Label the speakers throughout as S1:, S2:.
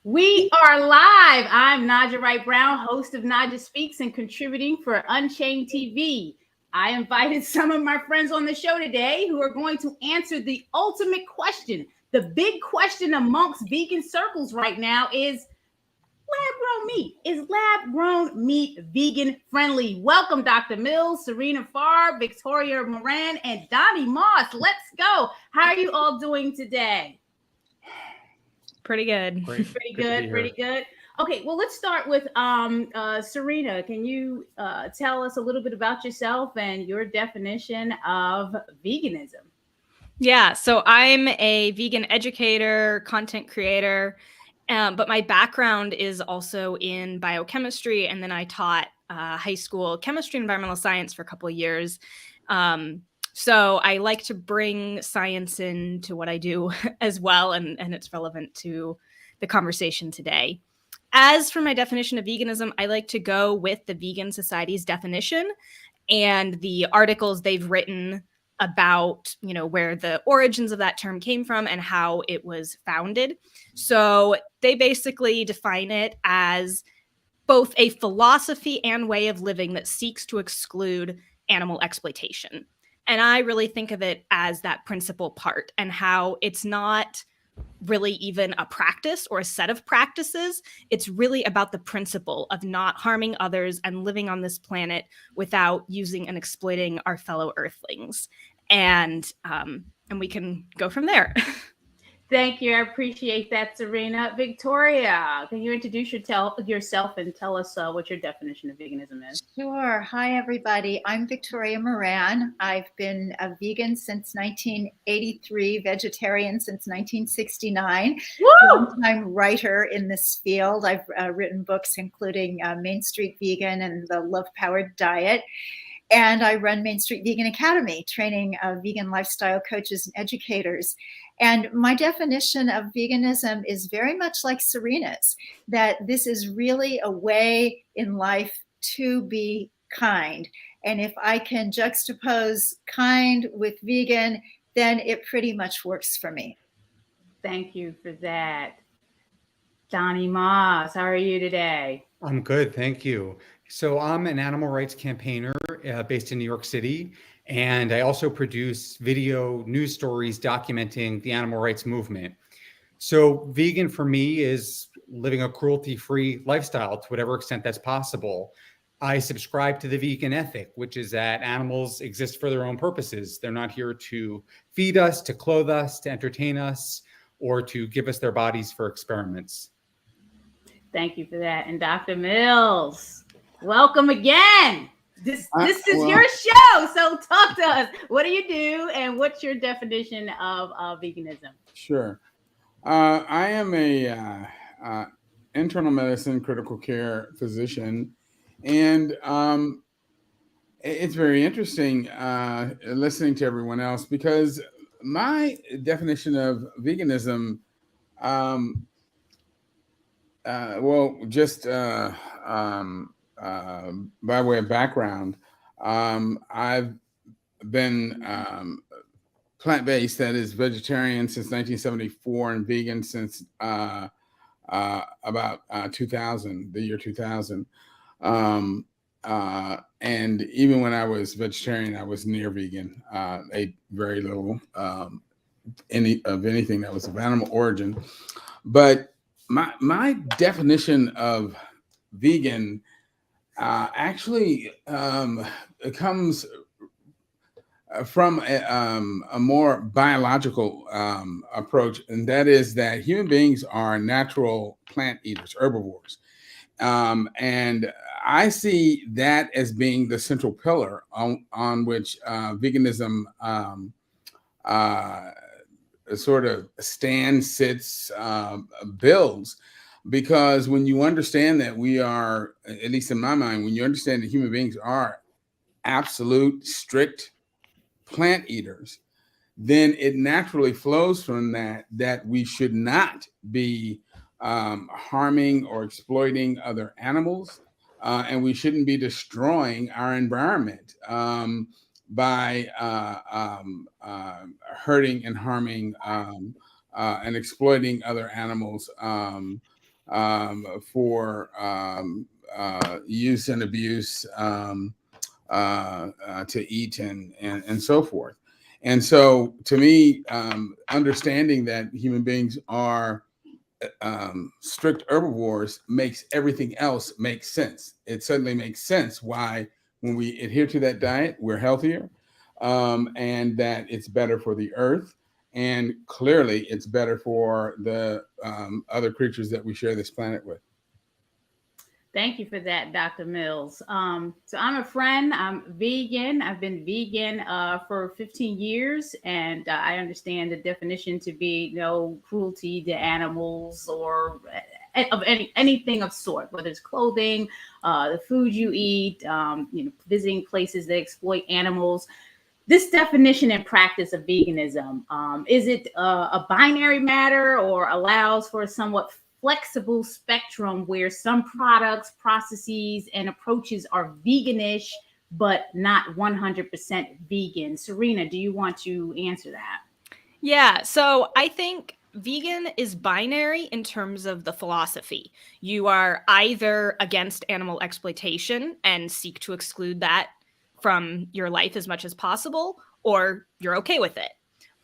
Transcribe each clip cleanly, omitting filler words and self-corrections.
S1: We are live. I'm Naijha Wright-Brown, host of Naijha Speaks and contributing for Unchained TV. I invited some of my friends on the show today who are going to answer the ultimate question. The big question amongst vegan circles right now is lab-grown meat. Is lab-grown meat vegan friendly? Welcome, Dr. Mills, Sarina Farb, Victoria Moran, and Donny Moss. Let's go. How are you all doing today?
S2: Pretty good.
S3: Great.
S1: Pretty good. Pretty good. Okay, well, let's start with Sarina. Can you tell us a little bit about yourself and your definition of veganism?
S2: Yeah, so I'm a vegan educator, content creator, but my background is also in biochemistry, and then I taught high school chemistry and environmental science for a couple of years. So I like to bring science into what I do as well, and it's relevant to the conversation today. As for my definition of veganism, I like to go with the Vegan Society's definition and the articles they've written about, where the origins of that term came from and how it was founded. So they basically define it as both a philosophy and way of living that seeks to exclude animal exploitation. And I really think of it as that principal part and how it's not really even a practice or a set of practices. It's really about the principle of not harming others and living on this planet without using and exploiting our fellow earthlings. And we can go from there.
S1: Thank you. I appreciate that, Sarina. Victoria, can you introduce yourself and tell us what your definition of veganism is?
S4: Sure. Hi, everybody. I'm Victoria Moran. I've been a vegan since 1983, vegetarian since 1969. Long-time writer in this field. I've written books including Main Street Vegan and The Love Powered Diet. And I run Main Street Vegan Academy, training vegan lifestyle coaches and educators. And my definition of veganism is very much like Sarina's, that this is really a way in life to be kind. And if I can juxtapose kind with vegan, then it pretty much works for me.
S1: Thank you for that. Donny Moss, how are you today?
S3: I'm good, thank you. So I'm an animal rights campaigner based in New York City, and I also produce video news stories documenting the animal rights movement. So vegan for me is living a cruelty-free lifestyle to whatever extent that's possible. I subscribe to the vegan ethic, which is that animals exist for their own purposes. They're not here to feed us, to clothe us, to entertain us, or to give us their bodies for experiments.
S1: Thank you for that. And Dr. Mills, welcome again. This is your show, so talk to us. What do you do, and what's your definition of veganism?
S5: Sure. I am a internal medicine critical care physician, and it's very interesting listening to everyone else, because my definition of veganism, by way of background, I've been plant-based, that is vegetarian, since 1974 and vegan since about 2000, the year 2000. And even when I was vegetarian, I was near vegan, ate very little anything that was of animal origin. But my definition of vegan actually comes from a more biological approach, and that is that human beings are natural plant eaters, herbivores. And I see that as being the central pillar on which veganism sort of stands, sits, builds. Because when you understand that we are, at least in my mind, when you understand that human beings are absolute, strict plant eaters, then it naturally flows from that we should not be harming or exploiting other animals, and we shouldn't be destroying our environment by hurting and harming and exploiting other animals for use and abuse to eat and so forth. And so to me, understanding that human beings are strict herbivores makes everything else make sense. It suddenly makes sense why when we adhere to that diet, we're healthier, and that it's better for the earth. And clearly it's better for the other creatures that we share this planet with.
S1: Thank you for that, Dr. Mills. So I'm a friend. I'm vegan. I've been vegan for 15 years, and I understand the definition to be no cruelty to animals or of anything of sort, whether it's clothing, the food you eat, visiting places that exploit animals. This definition and practice of veganism, is it a binary matter or allows for a somewhat flexible spectrum where some products, processes, and approaches are veganish, but not 100% vegan? Sarina, do you want to answer that?
S2: Yeah, so I think vegan is binary in terms of the philosophy. You are either against animal exploitation and seek to exclude that from your life as much as possible, or you're okay with it.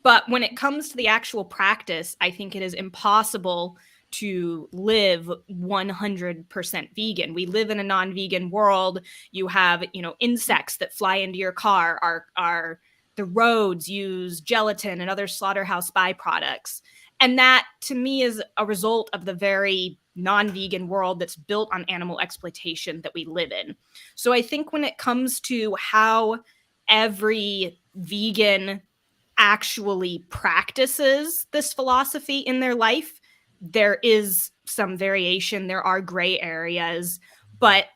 S2: But when it comes to the actual practice, I think it is impossible to live 100% vegan. We live in a non-vegan world. You have, insects that fly into your car. The roads use gelatin and other slaughterhouse byproducts. And that, to me, is a result of the very non-vegan world that's built on animal exploitation that we live in. So I think when it comes to how every vegan actually practices this philosophy in their life, there is some variation. There are gray areas. But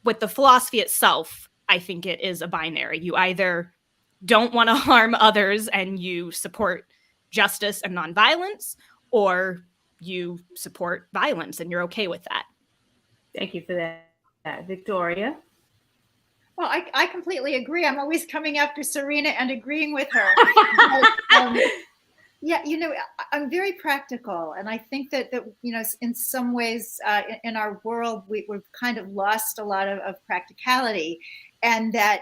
S2: with the philosophy itself, I think it is a binary. You either don't want to harm others and you support justice and nonviolence, or you support violence and you're okay with that.
S1: Thank you for that. Victoria?
S4: Well, I completely agree. I'm always coming after Sarina and agreeing with her. Yeah, I'm very practical. And I think that in some ways in our world, we've kind of lost a lot of practicality, and that,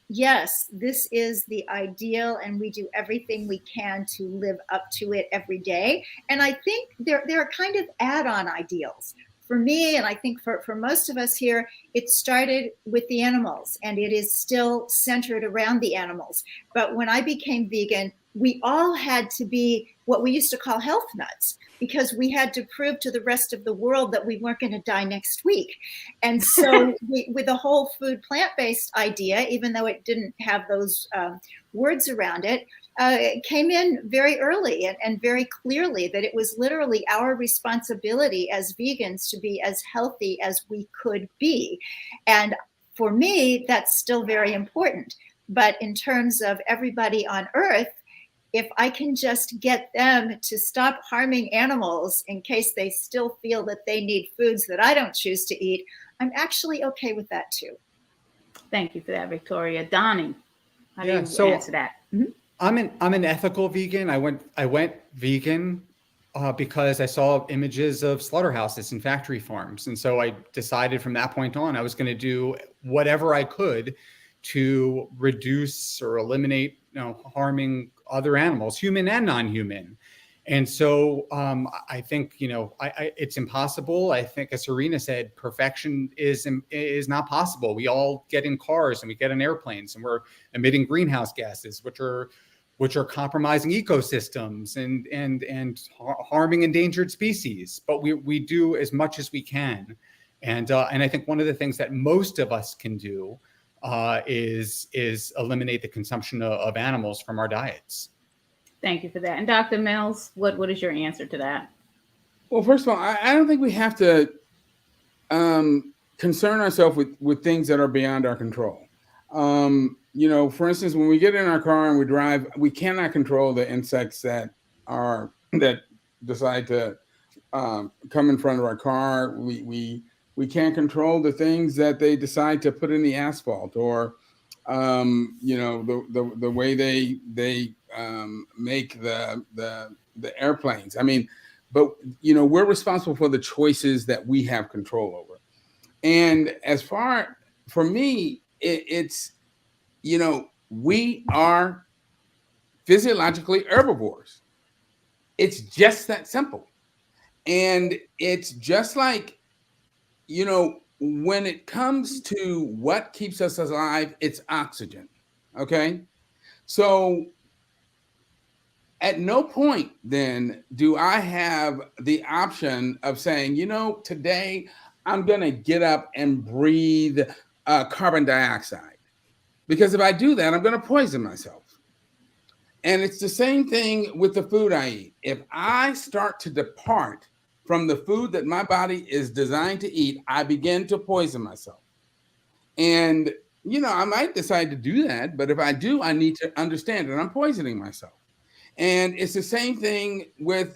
S4: yes, this is the ideal and we do everything we can to live up to it every day. And I think there are kind of add-on ideals. For me, and I think for most of us here, it started with the animals and it is still centered around the animals. But when I became vegan, we all had to be what we used to call health nuts, because we had to prove to the rest of the world that we weren't going to die next week. And so with the whole food plant-based idea, even though it didn't have those words around it, it came in very early and very clearly that it was literally our responsibility as vegans to be as healthy as we could be. And for me, that's still very important. But in terms of everybody on Earth, if I can just get them to stop harming animals in case they still feel that they need foods that I don't choose to eat, I'm actually okay with that too.
S1: Thank you for that, Victoria. Donny, how do you answer that? Mm-hmm.
S3: I'm an ethical vegan. I went vegan because I saw images of slaughterhouses and factory farms. And so I decided from that point on, I was going to do whatever I could to reduce or eliminate harming other animals, human and non-human. And so I think, it's impossible. I think, as Sarina said, perfection is not possible. We all get in cars and we get in airplanes and we're emitting greenhouse gases, which are compromising ecosystems and harming endangered species. But we do as much as we can. And I think one of the things that most of us can do is eliminate the consumption of animals from our diets.
S1: Thank you for that. And Dr. Mills, what is your answer to that?
S5: Well, first of all, I don't think we have to concern ourselves with things that are beyond our control. For instance, when we get in our car and we drive, we cannot control the insects that decide to come in front of our car. We can't control the things that they decide to put in the asphalt, or the way they make the airplanes. I mean, but we're responsible for the choices that we have control over. And as far for me, it's we are physiologically herbivores. It's just that simple. And it's just like, when it comes to what keeps us alive, it's oxygen. Okay. So at no point then do I have the option of saying, today I'm going to get up and breathe carbon dioxide. Because if I do that, I'm going to poison myself. And it's the same thing with the food I eat. If I start to depart from the food that my body is designed to eat, I begin to poison myself. And, I might decide to do that, but if I do, I need to understand that I'm poisoning myself. And it's the same thing with,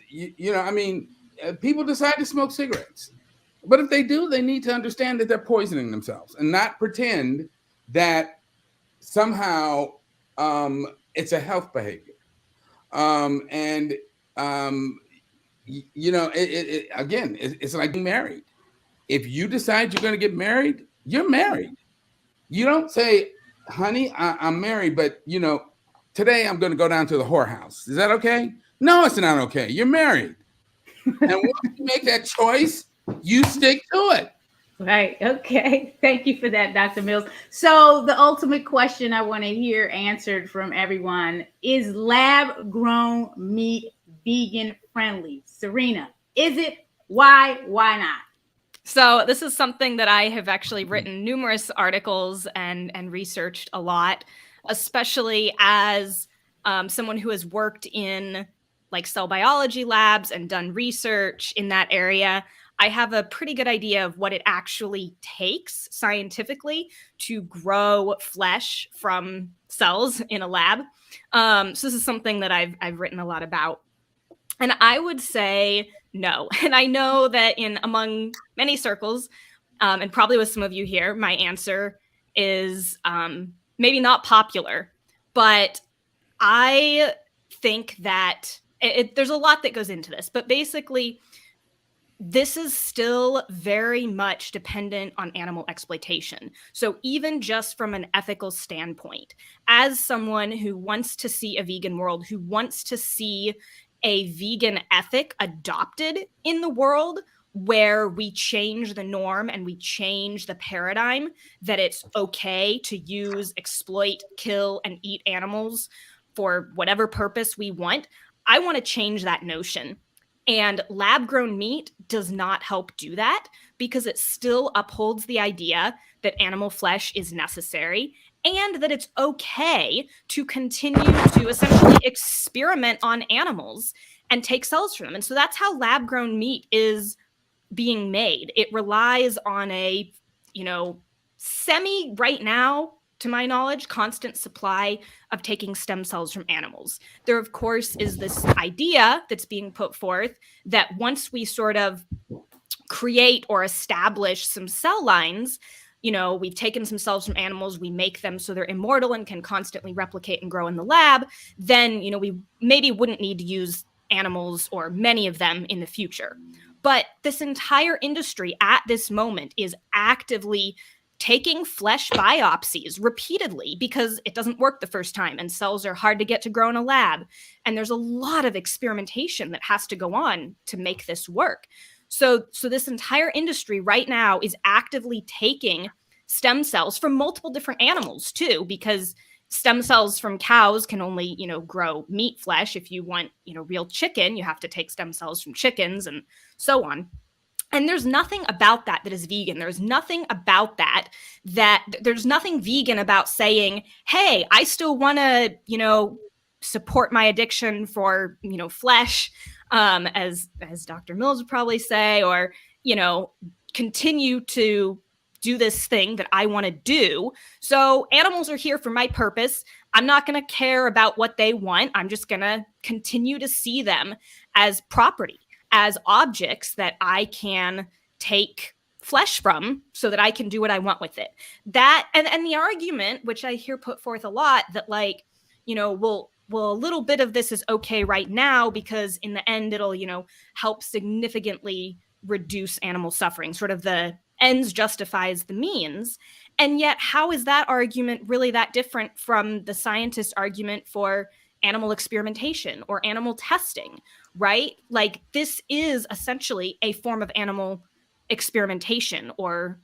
S5: people decide to smoke cigarettes. But if they do, they need to understand that they're poisoning themselves and not pretend that somehow it's a health behavior. It's like being married. If you decide you're going to get married, you're married. You don't say, honey, I'm married, but today I'm going to go down to the whorehouse. Is that okay? No, it's not okay. You're married. And once you make that choice, you stick to it.
S1: Right. Okay. Thank you for that, Dr. Mills. So the ultimate question I want to hear answered from everyone is lab-grown meat vegan friendly? Sarina, is it? Why not?
S2: So this is something that I have actually written numerous articles and researched a lot, especially as someone who has worked in like cell biology labs and done research in that area. I have a pretty good idea of what it actually takes scientifically to grow flesh from cells in a lab. So this is something that I've written a lot about. And I would say no. And I know that among many circles, and probably with some of you here, my answer is maybe not popular, but I think that there's a lot that goes into this. But basically, this is still very much dependent on animal exploitation. So even just from an ethical standpoint, as someone who wants to see a vegan world, who wants to see a vegan ethic adopted in the world where we change the norm and we change the paradigm that it's okay to use, exploit, kill, and eat animals for whatever purpose we want, I want to change that notion. And lab-grown meat does not help do that because it still upholds the idea that animal flesh is necessary and that it's okay to continue to essentially experiment on animals and take cells from them. And so that's how lab-grown meat is being made. It relies on a, right now, to my knowledge, constant supply of taking stem cells from animals. There, of course, is this idea that's being put forth that once we sort of create or establish some cell lines, we've taken some cells from animals, we make them so they're immortal and can constantly replicate and grow in the lab, then, we maybe wouldn't need to use animals or many of them in the future. But this entire industry at this moment is actively taking flesh biopsies repeatedly because it doesn't work the first time and cells are hard to get to grow in a lab. And there's a lot of experimentation that has to go on to make this work. So this entire industry right now is actively taking stem cells from multiple different animals too, because stem cells from cows can only, grow meat flesh. If you want, real chicken, you have to take stem cells from chickens and so on. And there's nothing about that is vegan. There's nothing about there's nothing vegan about saying, hey, I still want to, support my addiction for, flesh, as Dr. Mills would probably say, or, continue to do this thing that I want to do. So animals are here for my purpose. I'm not going to care about what they want. I'm just going to continue to see them as property, as objects that I can take flesh from so that I can do what I want with it. That and the argument, which I hear put forth a lot, that well, well, a little bit of this is okay right now because in the end, it'll, help significantly reduce animal suffering, sort of the ends justifies the means. And yet, how is that argument really that different from the scientist argument for animal experimentation or animal testing, right? Like, this is essentially a form of animal experimentation, or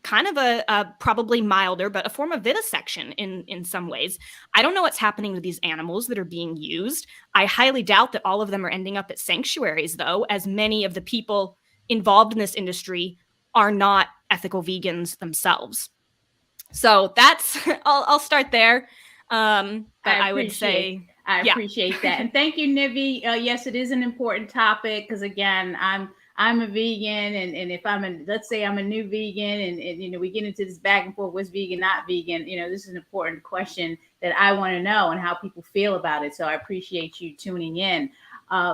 S2: kind of a probably milder, but a form of vivisection in some ways. I don't know what's happening to these animals that are being used. I highly doubt that all of them are ending up at sanctuaries, though, as many of the people involved in this industry are not ethical vegans themselves. So that's, I'll start there. But I would say,
S1: I appreciate that. And thank you, Nivi. Yes, it is an important topic because, again, I'm a vegan, and if let's say I'm a new vegan, and we get into this back and forth, what's vegan, not vegan, this is an important question that I want to know and how people feel about it. So I appreciate you tuning in.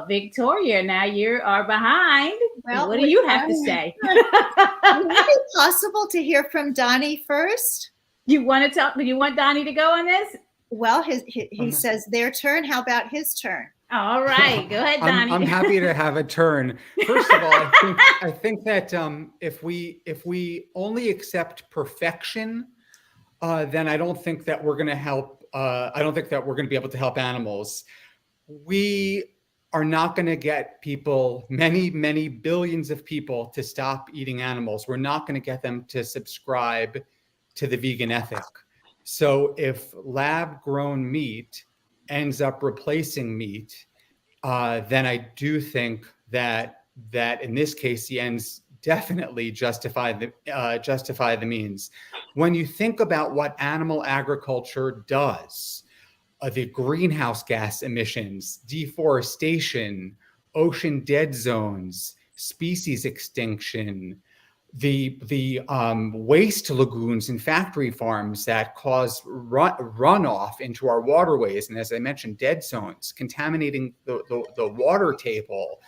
S1: Victoria, now you are behind. Well, what do you have to say?
S4: Would it be possible to hear from Donny first?
S1: You want to talk? Do you want Donny to go on this?
S4: Well, he says their turn. How about his turn?
S1: All right, go ahead, Donny.
S3: I'm happy to have a turn. First of all, I think that if we only accept perfection, then I don't think that we're going to help. I don't think that we're going to be able to help animals. We are not going to get people, many billions of people, to stop eating animals. We're not going to get them to subscribe to the vegan ethic. So if lab-grown meat ends up replacing meat, then I do think that in this case the ends definitely justify the means. When you think about what animal agriculture does, the greenhouse gas emissions, deforestation, ocean dead zones, species extinction, the waste lagoons and factory farms that cause runoff into our waterways, and as I mentioned, dead zones, contaminating the water table,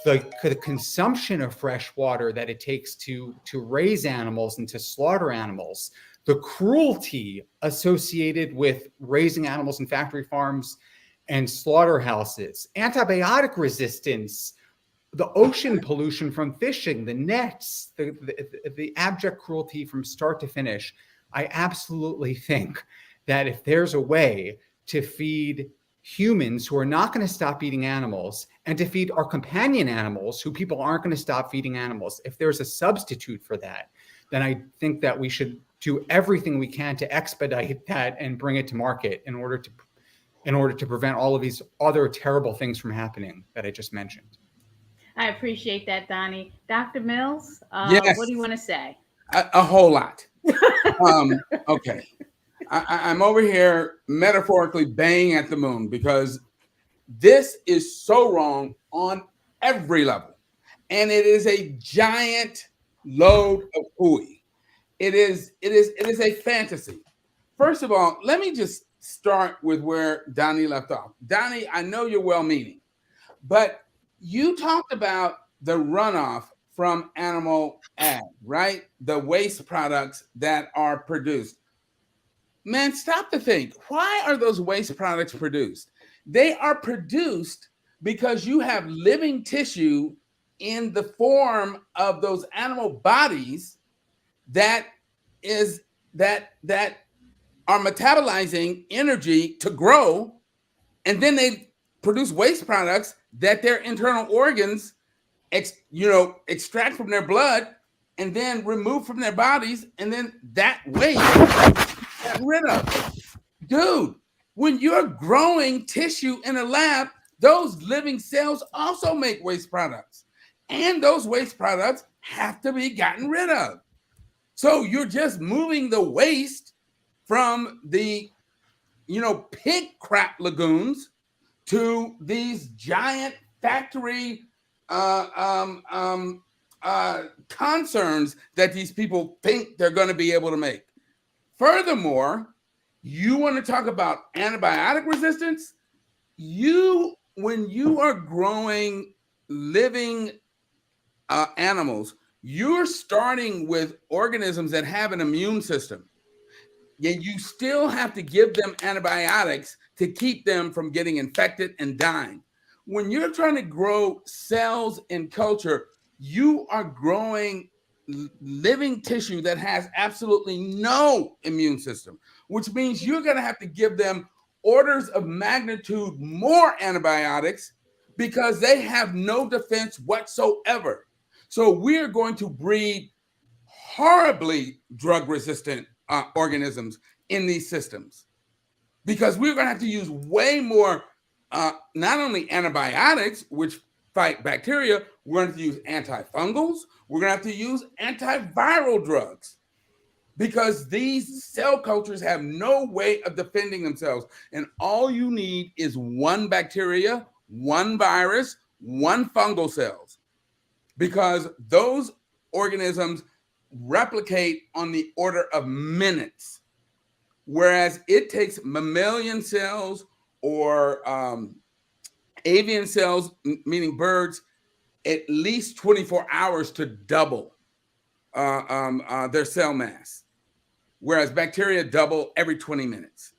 S3: the consumption of fresh water that it takes to raise animals and to slaughter animals, the cruelty associated with raising animals in factory farms and slaughterhouses, antibiotic resistance, the ocean pollution from fishing, the nets, the abject cruelty from start to finish. I absolutely think that if there's a way to feed humans who are not going to stop eating animals, and to feed our companion animals who people aren't going to stop feeding animals, if there's a substitute for that, then I think that we should do everything we can to expedite that and bring it to market in order to prevent all of these other terrible things from happening that I just mentioned.
S1: I appreciate that, Donny. Dr. Mills,
S5: yes.
S1: What do you want to say?
S5: A whole lot. Okay. I'm over here metaphorically banging at the moon because this is so wrong on every level. And it is a giant load of hooey. It is a fantasy. First of all, let me just start with where Donny left off. Donny, I know you're well-meaning, but you talked about the runoff from animal ag, right? The waste products that are produced. Man, stop to think. Why are those waste products produced? They are produced because you have living tissue in the form of those animal bodies that are metabolizing energy to grow, and then they produce waste products that their internal organs extract from their blood and then remove from their bodies, and then that waste get rid of. Dude, when you're growing tissue in a lab, those living cells also make waste products, and those waste products have to be gotten rid of. So you're just moving the waste from the pig crap lagoons to these giant factory concerns that these people think they're going to be able to make. Furthermore, you want to talk about antibiotic resistance? When you are growing living animals, you're starting with organisms that have an immune system. Yet you still have to give them antibiotics to keep them from getting infected and dying. When you're trying to grow cells in culture, you are growing living tissue that has absolutely no immune system, which means you're going to have to give them orders of magnitude more antibiotics because they have no defense whatsoever. So we're going to breed horribly drug-resistant organisms in these systems because we're going to have to use way more, not only antibiotics, which fight bacteria, we're going to have to use antifungals, we're going to have to use antiviral drugs because these cell cultures have no way of defending themselves. And all you need is one bacteria, one virus, one fungal cells, because those organisms replicate on the order of minutes, whereas it takes mammalian cells or avian cells, meaning birds, at least 24 hours to double their cell mass, whereas bacteria double every 20 minutes.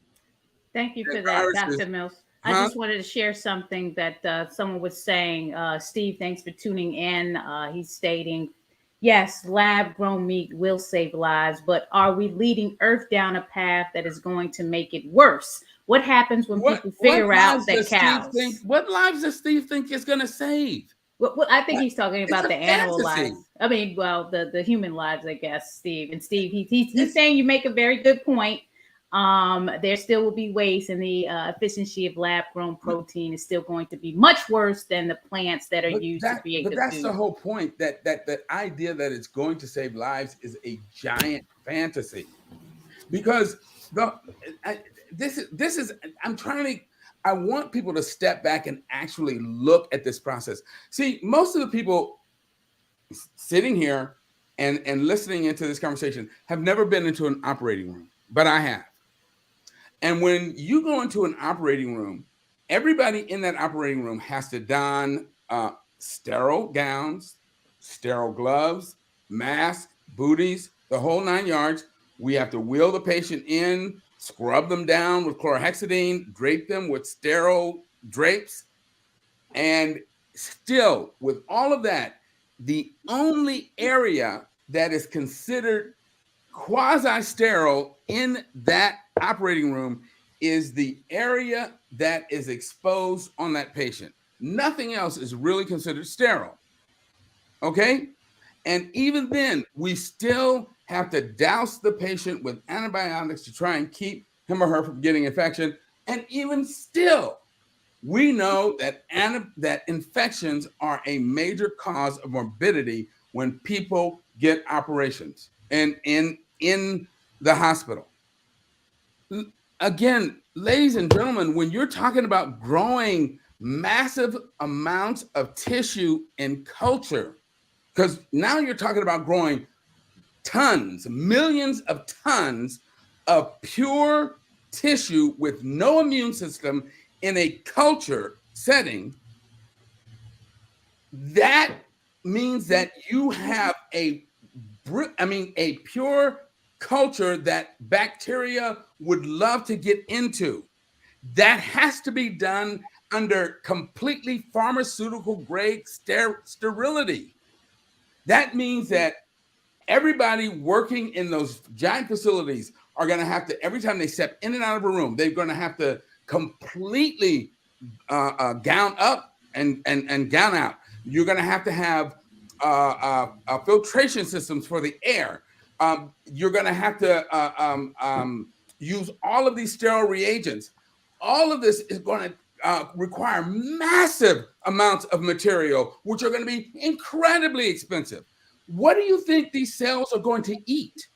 S1: Thank you for that, Dr. Mills. I just wanted to share something that someone was saying. Steve, thanks for tuning in. He's stating, yes, lab-grown meat will save lives, but are we leading Earth down a path that is going to make it worse? What happens when people figure out that cows?
S5: What lives does Steve think is going to save?
S1: Well, I think he's talking about the animal lives. I mean, well, the human lives, I guess, Steve. And Steve, he's saying you make a very good point. There still will be waste, and the efficiency of lab-grown protein is still going to be much worse than the plants that are used to create the food.
S5: But that's the whole point, that the idea that it's going to save lives is a giant fantasy. Because I want people to step back and actually look at this process. See, most of the people sitting here and listening into this conversation have never been into an operating room, but I have. And when you go into an operating room, everybody in that operating room has to don sterile gowns, sterile gloves, masks, booties, the whole 9 yards. We have to wheel the patient in, scrub them down with chlorhexidine, drape them with sterile drapes. And still, with all of that, the only area that is considered quasi-sterile in that operating room is the area that is exposed on that patient. Nothing else is really considered sterile. Okay? And even then, we still have to douse the patient with antibiotics to try and keep him or her from getting infection. And even still, we know that infections are a major cause of morbidity when people get operations and in the hospital. Again, ladies and gentlemen, when you're talking about growing massive amounts of tissue in culture, because now you're talking about growing tons, millions of tons of pure tissue with no immune system in a culture setting, that means that you have a pure culture that bacteria would love to get into. That has to be done under completely pharmaceutical grade sterility. That means that everybody working in those giant facilities are going to have to, every time they step in and out of a room, they're going to have to completely gown up and gown out. You're going to have filtration systems for the air. You're going to have to use all of these sterile reagents. All of this is going to require massive amounts of material, which are going to be incredibly expensive. What do you think these cells are going to eat?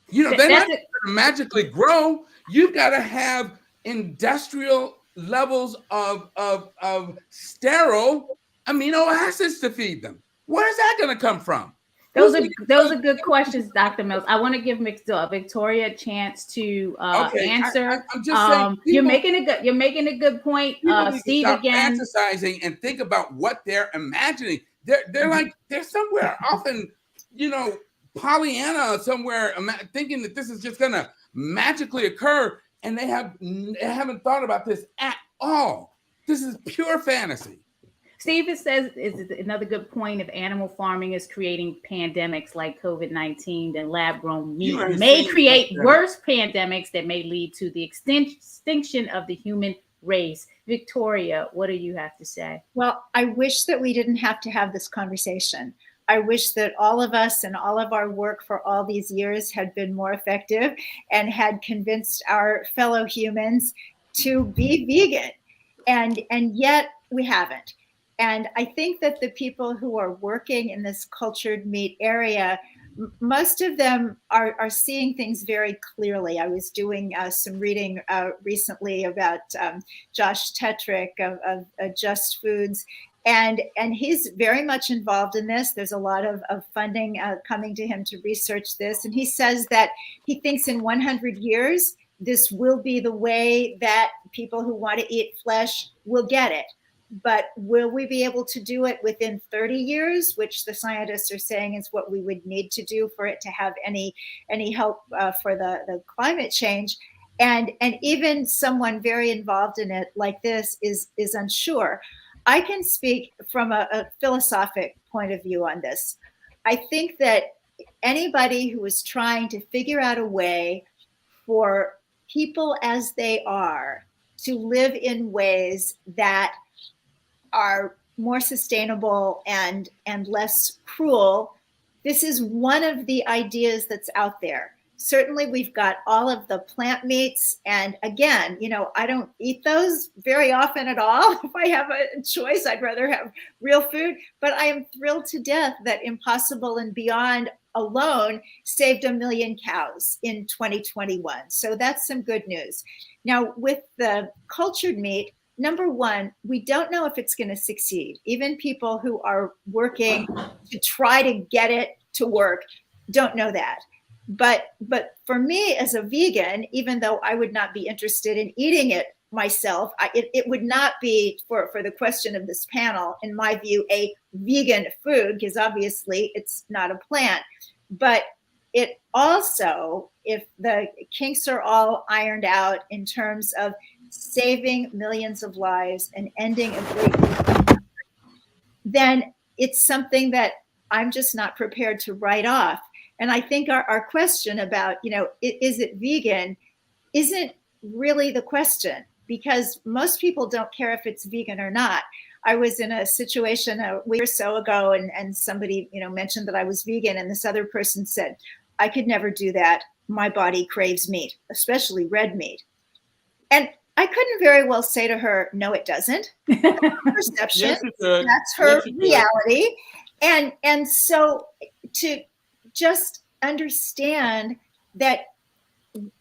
S5: You know, they're not going to magically grow. You've got to have industrial levels of sterile amino acids to feed them. Where is that going to come from?
S1: Those are good questions, Dr. Mills. I want to give Victoria a chance to answer.
S5: I'm just saying,
S1: you're making a good point, Steve. Again,
S5: fantasizing and think about what they're imagining. They're like they're somewhere often, Pollyanna somewhere, thinking that this is just going to magically occur. and they haven't thought about this at all. This is pure fantasy.
S1: Steve says is another good point. If animal farming is creating pandemics like COVID-19, then lab-grown meat may create worse pandemics that may lead to the extinction of the human race. Victoria, what do you have to say?
S4: Well, I wish that we didn't have to have this conversation. I wish that all of us and all of our work for all these years had been more effective and had convinced our fellow humans to be vegan. And yet we haven't. And I think that the people who are working in this cultured meat area, most of them are seeing things very clearly. I was doing some reading recently about Josh Tetrick of Just Foods, and he's very much involved in this. There's a lot of funding coming to him to research this. And he says that he thinks in 100 years, this will be the way that people who want to eat flesh will get it. But will we be able to do it within 30 years, which the scientists are saying is what we would need to do for it to have any help for the climate change? And even someone very involved in it like this is unsure. I can speak from a philosophic point of view on this. I think that anybody who is trying to figure out a way for people as they are to live in ways that are more sustainable and less cruel, this is one of the ideas that's out there. Certainly we've got all of the plant meats, and again, I don't eat those very often at all. If I have a choice, I'd rather have real food, but I am thrilled to death that Impossible and Beyond alone saved 1 million cows in 2021. So that's some good news. Now with the cultured meat, number one, we don't know if it's going to succeed. Even people who are working to try to get it to work don't know that. But for me as a vegan, even though I would not be interested in eating it myself, it would not be, for the question of this panel, in my view, a vegan food, because obviously it's not a plant. But it also, if the kinks are all ironed out in terms of saving millions of lives and ending a great, then it's something that I'm just not prepared to write off. And I think our question about, is it vegan, isn't really the question, because most people don't care if it's vegan or not. I was in a situation a week or so ago, and somebody, mentioned that I was vegan, and this other person said, I could never do that. My body craves meat, especially red meat. And I couldn't very well say to her, no, it doesn't. That's her perception.
S5: Yes, it does.
S4: That's her
S5: Yes,
S4: reality. And so to just understand that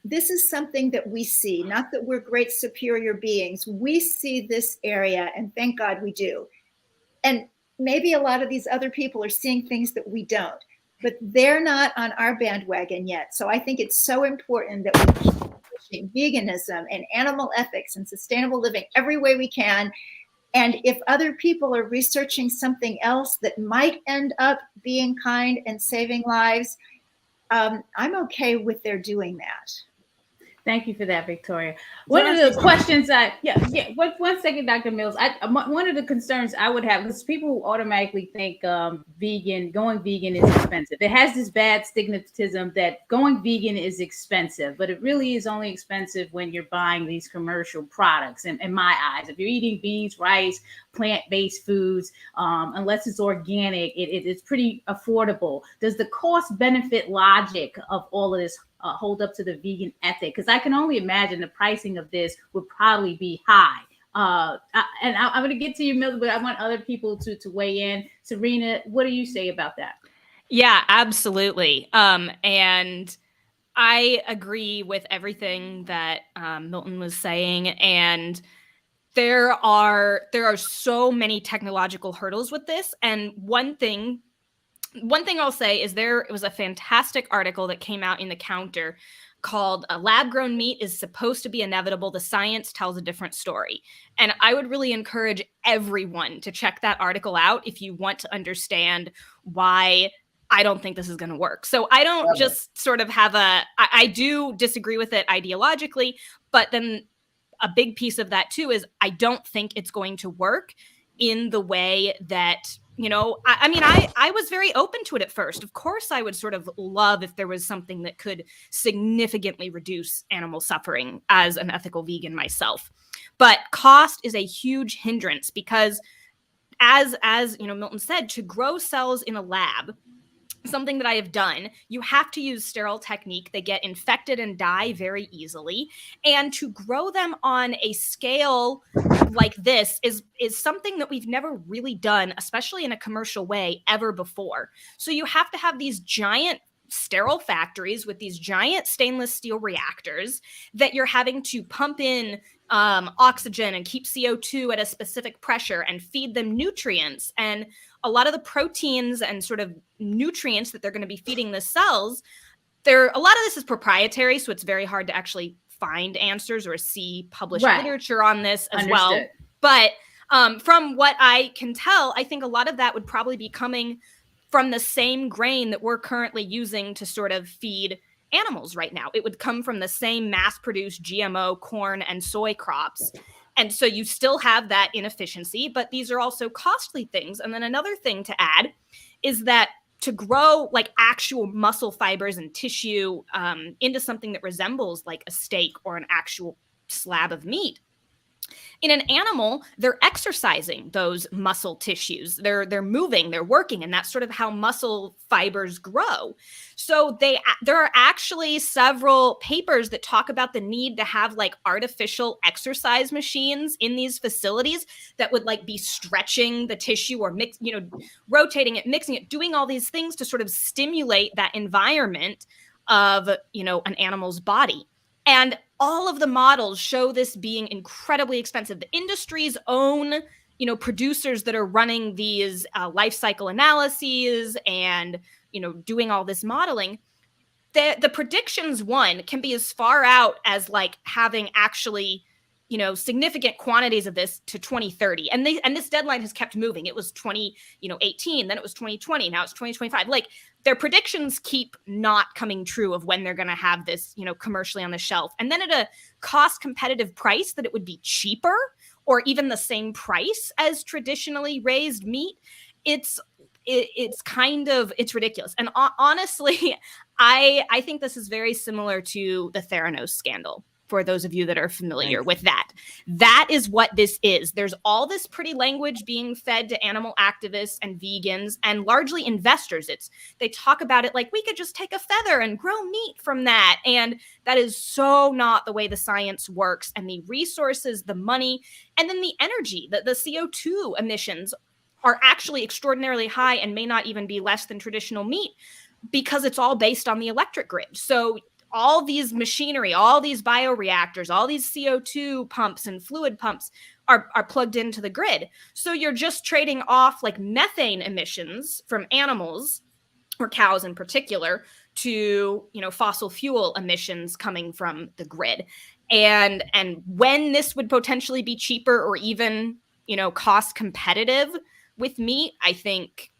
S4: this is something that we see, not that we're great superior beings. We see this area, and thank God we do. And maybe a lot of these other people are seeing things that we don't, but they're not on our bandwagon yet. So I think it's so important that we keep pushing veganism and animal ethics and sustainable living every way we can. And if other people are researching something else that might end up being kind and saving lives, I'm okay with their doing that.
S1: Thank you for that, Victoria. One of the questions one second, Dr. Mills. One of the concerns I would have, because people who automatically think going vegan is expensive. It has this bad stigmatism that going vegan is expensive, but it really is only expensive when you're buying these commercial products. In my eyes, if you're eating beans, rice, plant-based foods, unless it's organic, it's pretty affordable. Does the cost-benefit logic of all of this hold up to the vegan ethic? Because I can only imagine the pricing of this would probably be high. And I'm going to get to you, Milton, but I want other people to weigh in. Sarina, what do you say about that?
S2: Yeah, absolutely. And I agree with everything that Milton was saying. And there are so many technological hurdles with this. And one thing I'll say is it was a fantastic article that came out in The Counter called Lab-Grown Meat is Supposed to be Inevitable. The Science Tells a Different Story. And I would really encourage everyone to check that article out if you want to understand why I don't think this is going to work. So I don't just sort of have I do disagree with it ideologically, but then a big piece of that too is I don't think it's going to work in the way that, I mean, I was very open to it at first. Of course, I would sort of love if there was something that could significantly reduce animal suffering as an ethical vegan myself. But cost is a huge hindrance because as Milton said, to grow cells in a lab, something that I have done, you have to use sterile technique. They get infected and die very easily. And to grow them on a scale like this is something that we've never really done, especially in a commercial way, ever before. So you have to have these giant sterile factories with these giant stainless steel reactors that you're having to pump in oxygen and keep CO2 at a specific pressure and feed them nutrients. And a lot of the proteins and sort of nutrients that they're going to be feeding the cells, a lot of this is proprietary, so it's very hard to actually find answers or see published literature on this as well. But from what I can tell, I think a lot of that would probably be coming from the same grain that we're currently using to sort of feed animals right now. It would come from the same mass-produced GMO corn and soy crops. And so you still have that inefficiency, but these are also costly things. And then another thing to add is that to grow like actual muscle fibers and tissue into something that resembles like a steak or an actual slab of meat, in an animal, they're exercising those muscle tissues. They're moving, they're working, and that's sort of how muscle fibers grow. So there are actually several papers that talk about the need to have like artificial exercise machines in these facilities that would like be stretching the tissue or rotating it, mixing it, doing all these things to sort of stimulate that environment of, an animal's body. And all of the models show this being incredibly expensive. The industry's own, producers that are running these life cycle analyses and, doing all this modeling, the predictions, one, can be as far out as like having actually, significant quantities of this to 2030. And this deadline has kept moving. It was 2018, then it was 2020, now it's 2025. Like their predictions keep not coming true of when they're going to have this, commercially on the shelf. And then at a cost competitive price that it would be cheaper or even the same price as traditionally raised meat. It's ridiculous. And honestly, I think this is very similar to the Theranos scandal. For those of you that are familiar with that. That is what this is. There's all this pretty language being fed to animal activists and vegans and largely investors. They talk about it like we could just take a feather and grow meat from that. And that is so not the way the science works. And the resources, the money, and then the energy, the CO2 emissions are actually extraordinarily high and may not even be less than traditional meat because it's all based on the electric grid. So all these machinery, all these bioreactors, all these CO2 pumps and fluid pumps are plugged into the grid. So you're just trading off like methane emissions from animals or cows in particular to, fossil fuel emissions coming from the grid. And when this would potentially be cheaper or even, cost competitive with meat, I think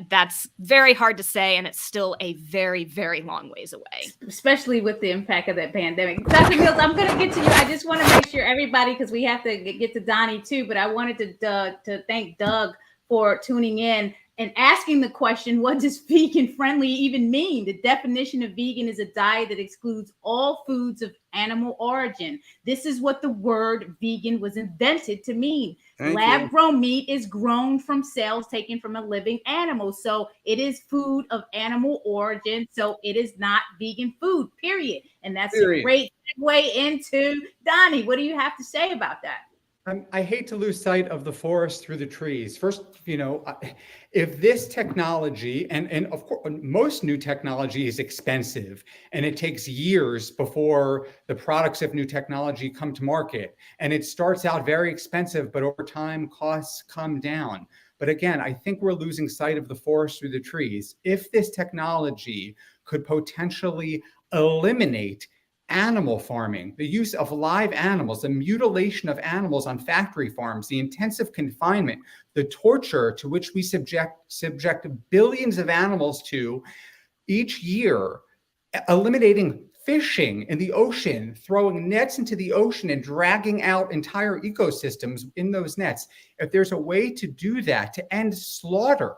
S2: that's very hard to say, and it's still a very, very long ways away.
S1: Especially with the impact of that pandemic. Dr. Mills, I'm going to get to you. I just want to make sure everybody, because we have to get to Donny too, but I wanted to thank Doug for tuning in and asking the question, what does vegan friendly even mean? The definition of vegan is a diet that excludes all foods of animal origin. This is what the word vegan was invented to mean. Lab-grown meat is grown from cells taken from a living animal. So it is food of animal origin. So it is not vegan food, period. And that's a great segue into Donny. What do you have to say about that?
S3: I hate to lose sight of the forest through the trees. First, if this technology, and of course, most new technology is expensive, and it takes years before the products of new technology come to market. And it starts out very expensive, but over time, costs come down. But again, I think we're losing sight of the forest through the trees. If this technology could potentially eliminate animal farming, the use of live animals, the mutilation of animals on factory farms, the intensive confinement, the torture to which we subject billions of animals to each year, eliminating fishing in the ocean, throwing nets into the ocean and dragging out entire ecosystems in those nets. If there's a way to do that, to end slaughter,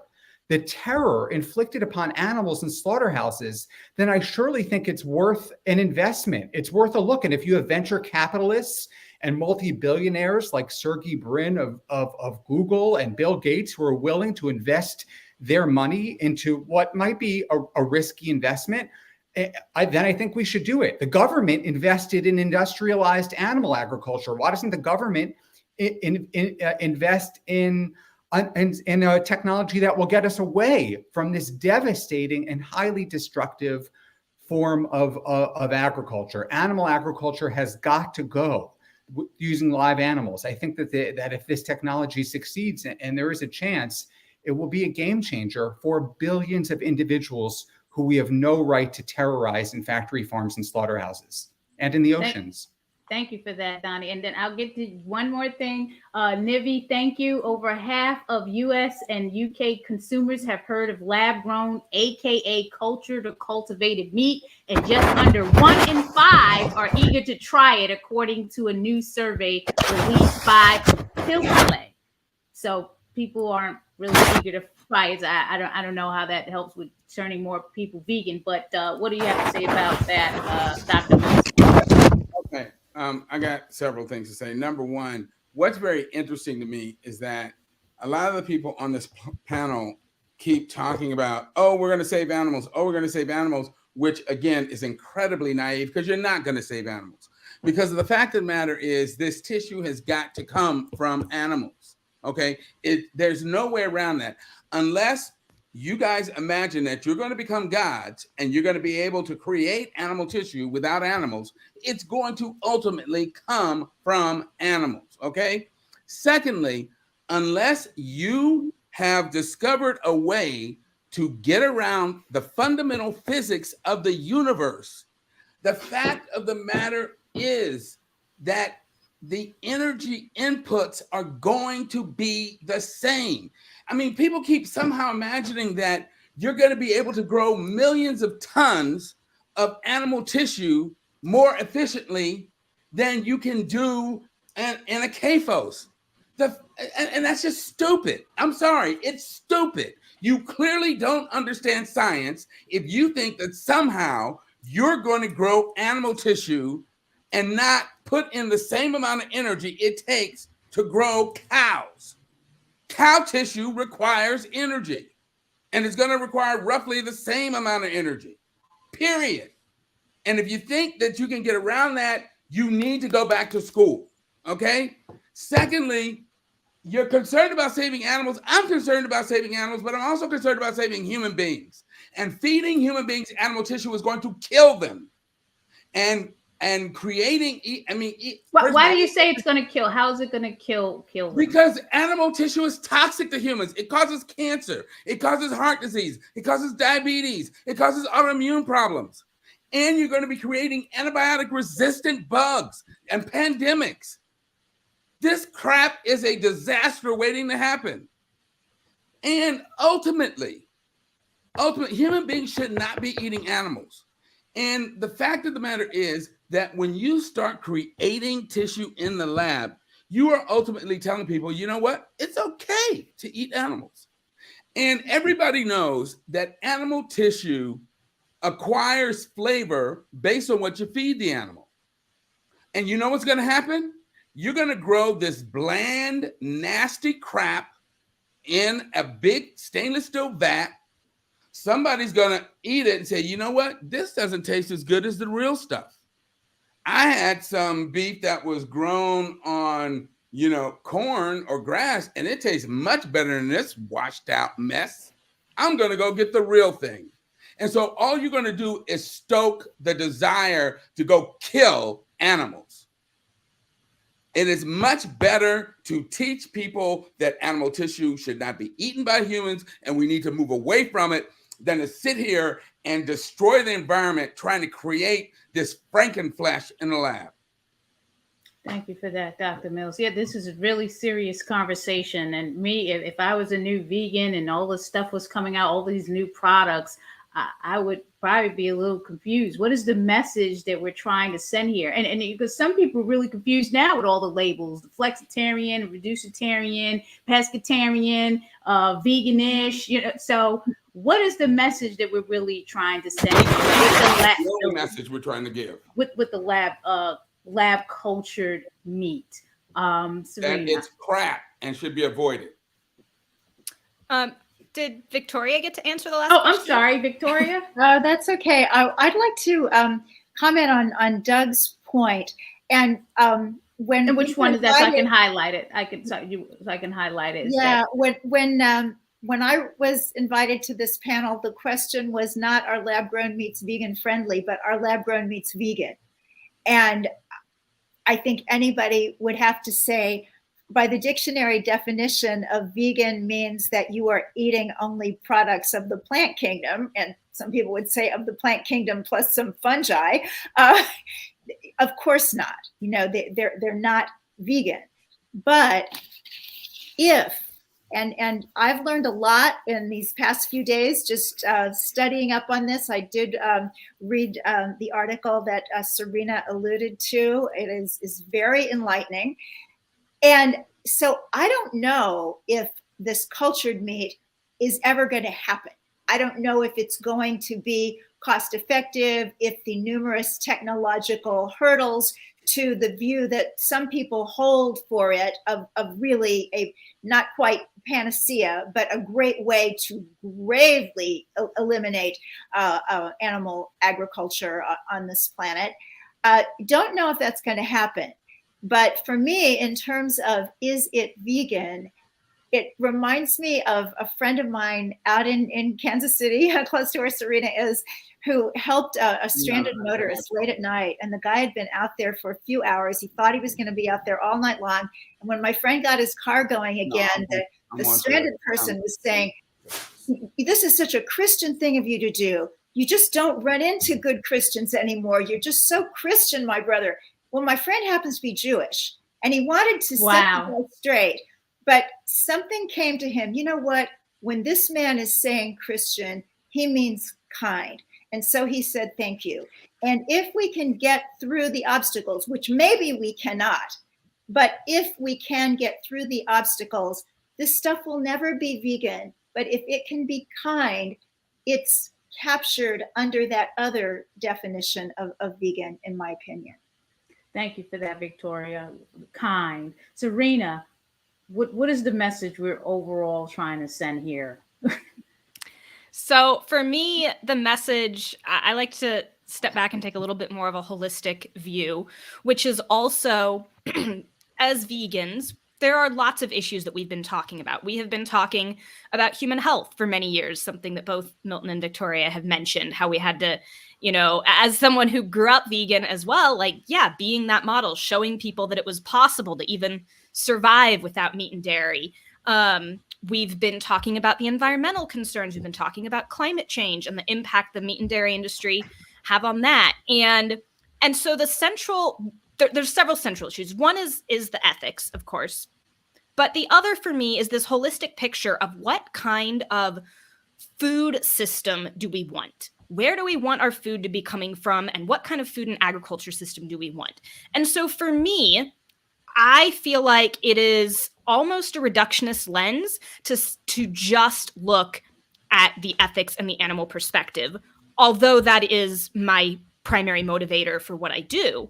S3: the terror inflicted upon animals in slaughterhouses, then I surely think it's worth an investment. It's worth a look. And if you have venture capitalists and multi-billionaires like Sergey Brin of Google and Bill Gates who are willing to invest their money into what might be a risky investment, then I think we should do it. The government invested in industrialized animal agriculture. Why doesn't the government invest in a technology that will get us away from this devastating and highly destructive form of agriculture? Animal agriculture has got to go using live animals. I think that if this technology succeeds, and there is a chance, it will be a game changer for billions of individuals who we have no right to terrorize in factory farms and slaughterhouses and in the oceans.
S1: Thank you for that, Donny. And then I'll get to one more thing. Nivi, thank you. Over half of US and UK consumers have heard of lab-grown, AKA cultured or cultivated meat, and just under 1 in 5 are eager to try it, according to a new survey released by Pilplay. So people aren't really eager to try it. I don't know how that helps with turning more people vegan, but what do you have to say about that, Dr. Mills?
S5: Okay. I got several things to say. Number one, what's very interesting to me is that a lot of the people on this panel keep talking about, oh, we're going to save animals. Oh, we're going to save animals, which again is incredibly naive because you're not going to save animals. Because the fact of the matter is this tissue has got to come from animals. Okay. There's no way around that unless you guys imagine that you're going to become gods and you're going to be able to create animal tissue without animals. It's going to ultimately come from animals, okay? Secondly, unless you have discovered a way to get around the fundamental physics of the universe, the fact of the matter is that the energy inputs are going to be the same. I mean, people keep somehow imagining that you're going to be able to grow millions of tons of animal tissue more efficiently than you can do in a CAFOS. And that's just stupid. I'm sorry, it's stupid. You clearly don't understand science if you think that somehow you're going to grow animal tissue and not put in the same amount of energy it takes to grow cows. Cow tissue requires energy, and it's going to require roughly the same amount of energy, period. And if you think that you can get around that, you need to go back to school, okay? Secondly, you're concerned about saving animals. I'm concerned about saving animals, but I'm also concerned about saving human beings. And feeding human beings animal tissue is going to kill them. And creating,
S1: why do you say it's going to kill? How is it going to kill them?
S5: Because animal tissue is toxic to humans. It causes cancer. It causes heart disease. It causes diabetes. It causes autoimmune problems. And you're going to be creating antibiotic resistant bugs and pandemics. This crap is a disaster waiting to happen. And ultimately, human beings should not be eating animals. And the fact of the matter is that when you start creating tissue in the lab, you are ultimately telling people, you know what? It's okay to eat animals. And everybody knows that animal tissue acquires flavor based on what you feed the animal. And you know what's going to happen? You're going to grow this bland, nasty crap in a big stainless steel vat. Somebody's going to eat it and say, you know what? This doesn't taste as good as the real stuff. I had some beef that was grown on, corn or grass, and it tastes much better than this washed out mess. I'm going to go get the real thing. And so all you're going to do is stoke the desire to go kill animals. It is much better to teach people that animal tissue should not be eaten by humans, and we need to move away from it. than to sit here and destroy the environment trying to create this Frankenflesh in the lab.
S1: Thank you for that, Dr. Mills. Yeah, this is a really serious conversation. And me, if I was a new vegan and all this stuff was coming out, all these new products, I would probably be a little confused. What is the message that we're trying to send here? And because some people are really confused now with all the labels, the flexitarian, reducitarian, pescatarian, veganish, you know. So what is the message that we're really trying to send with
S5: the message we're trying to give
S1: with the lab cultured meat? Sarina.
S5: That it's crap and should be avoided.
S2: Did Victoria get to answer the last
S1: question?
S2: question?
S1: I'm sorry, Victoria.
S4: Oh, that's okay. I'd like to comment on Doug's point. And
S1: which one is that? So I can highlight it. I can highlight it.
S4: Yeah. When I was invited to this panel, the question was not are lab grown meats vegan friendly, but are lab grown meats vegan? And I think anybody would have to say, by the dictionary definition of vegan means that you are eating only products of the plant kingdom. And some people would say of the plant kingdom plus some fungi. Of course not. You know, they're not vegan. But if, and I've learned a lot in these past few days, just studying up on this. I did read the article that Sarina alluded to. It is very enlightening. And so I don't know if this cultured meat is ever going to happen. I don't know if it's going to be cost effective, if the numerous technological hurdles to the view that some people hold for it of really a not quite panacea, but a great way to gravely eliminate animal agriculture on this planet. Don't know if that's going to happen. But for me, in terms of is it vegan, it reminds me of a friend of mine out in Kansas City, close to where Sarina is, who helped a stranded motorist late at night. And the guy had been out there for a few hours. He thought he was going to be out there all night long. And when my friend got his car going again, the stranded person was saying, this is such a Christian thing of you to do. You just don't run into good Christians anymore. You're just so Christian, my brother. Well, my friend happens to be Jewish, and he wanted to set the straight, but something came to him. You know what? When this man is saying Christian, he means kind. And so he said, thank you. And if we can get through the obstacles, which maybe we cannot, but if we can get through the obstacles, this stuff will never be vegan. But if it can be kind, it's captured under that other definition of vegan, in my opinion.
S1: Thank you for that, Victoria. Kind. Sarina, what is the message we're overall trying to send here?
S2: So for me, the message, I like to step back and take a little bit more of a holistic view, which is also, as vegans, there are lots of issues that we've been talking about. We have been talking about human health for many years, something that both Milton and Victoria have mentioned, how we had to, you know, as someone who grew up vegan as well, like, yeah, being that model, showing people that it was possible to even survive without meat and dairy. We've been talking about the environmental concerns. We've been talking about climate change and the impact the meat and dairy industry have on that. And so there's several central issues. One is the ethics, of course. But the other for me is this holistic picture of what kind of food system do we want? Where do we want our food to be coming from? And what kind of food and agriculture system do we want? And so for me, I feel like it is almost a reductionist lens to just look at the ethics and the animal perspective, although that is my primary motivator for what I do.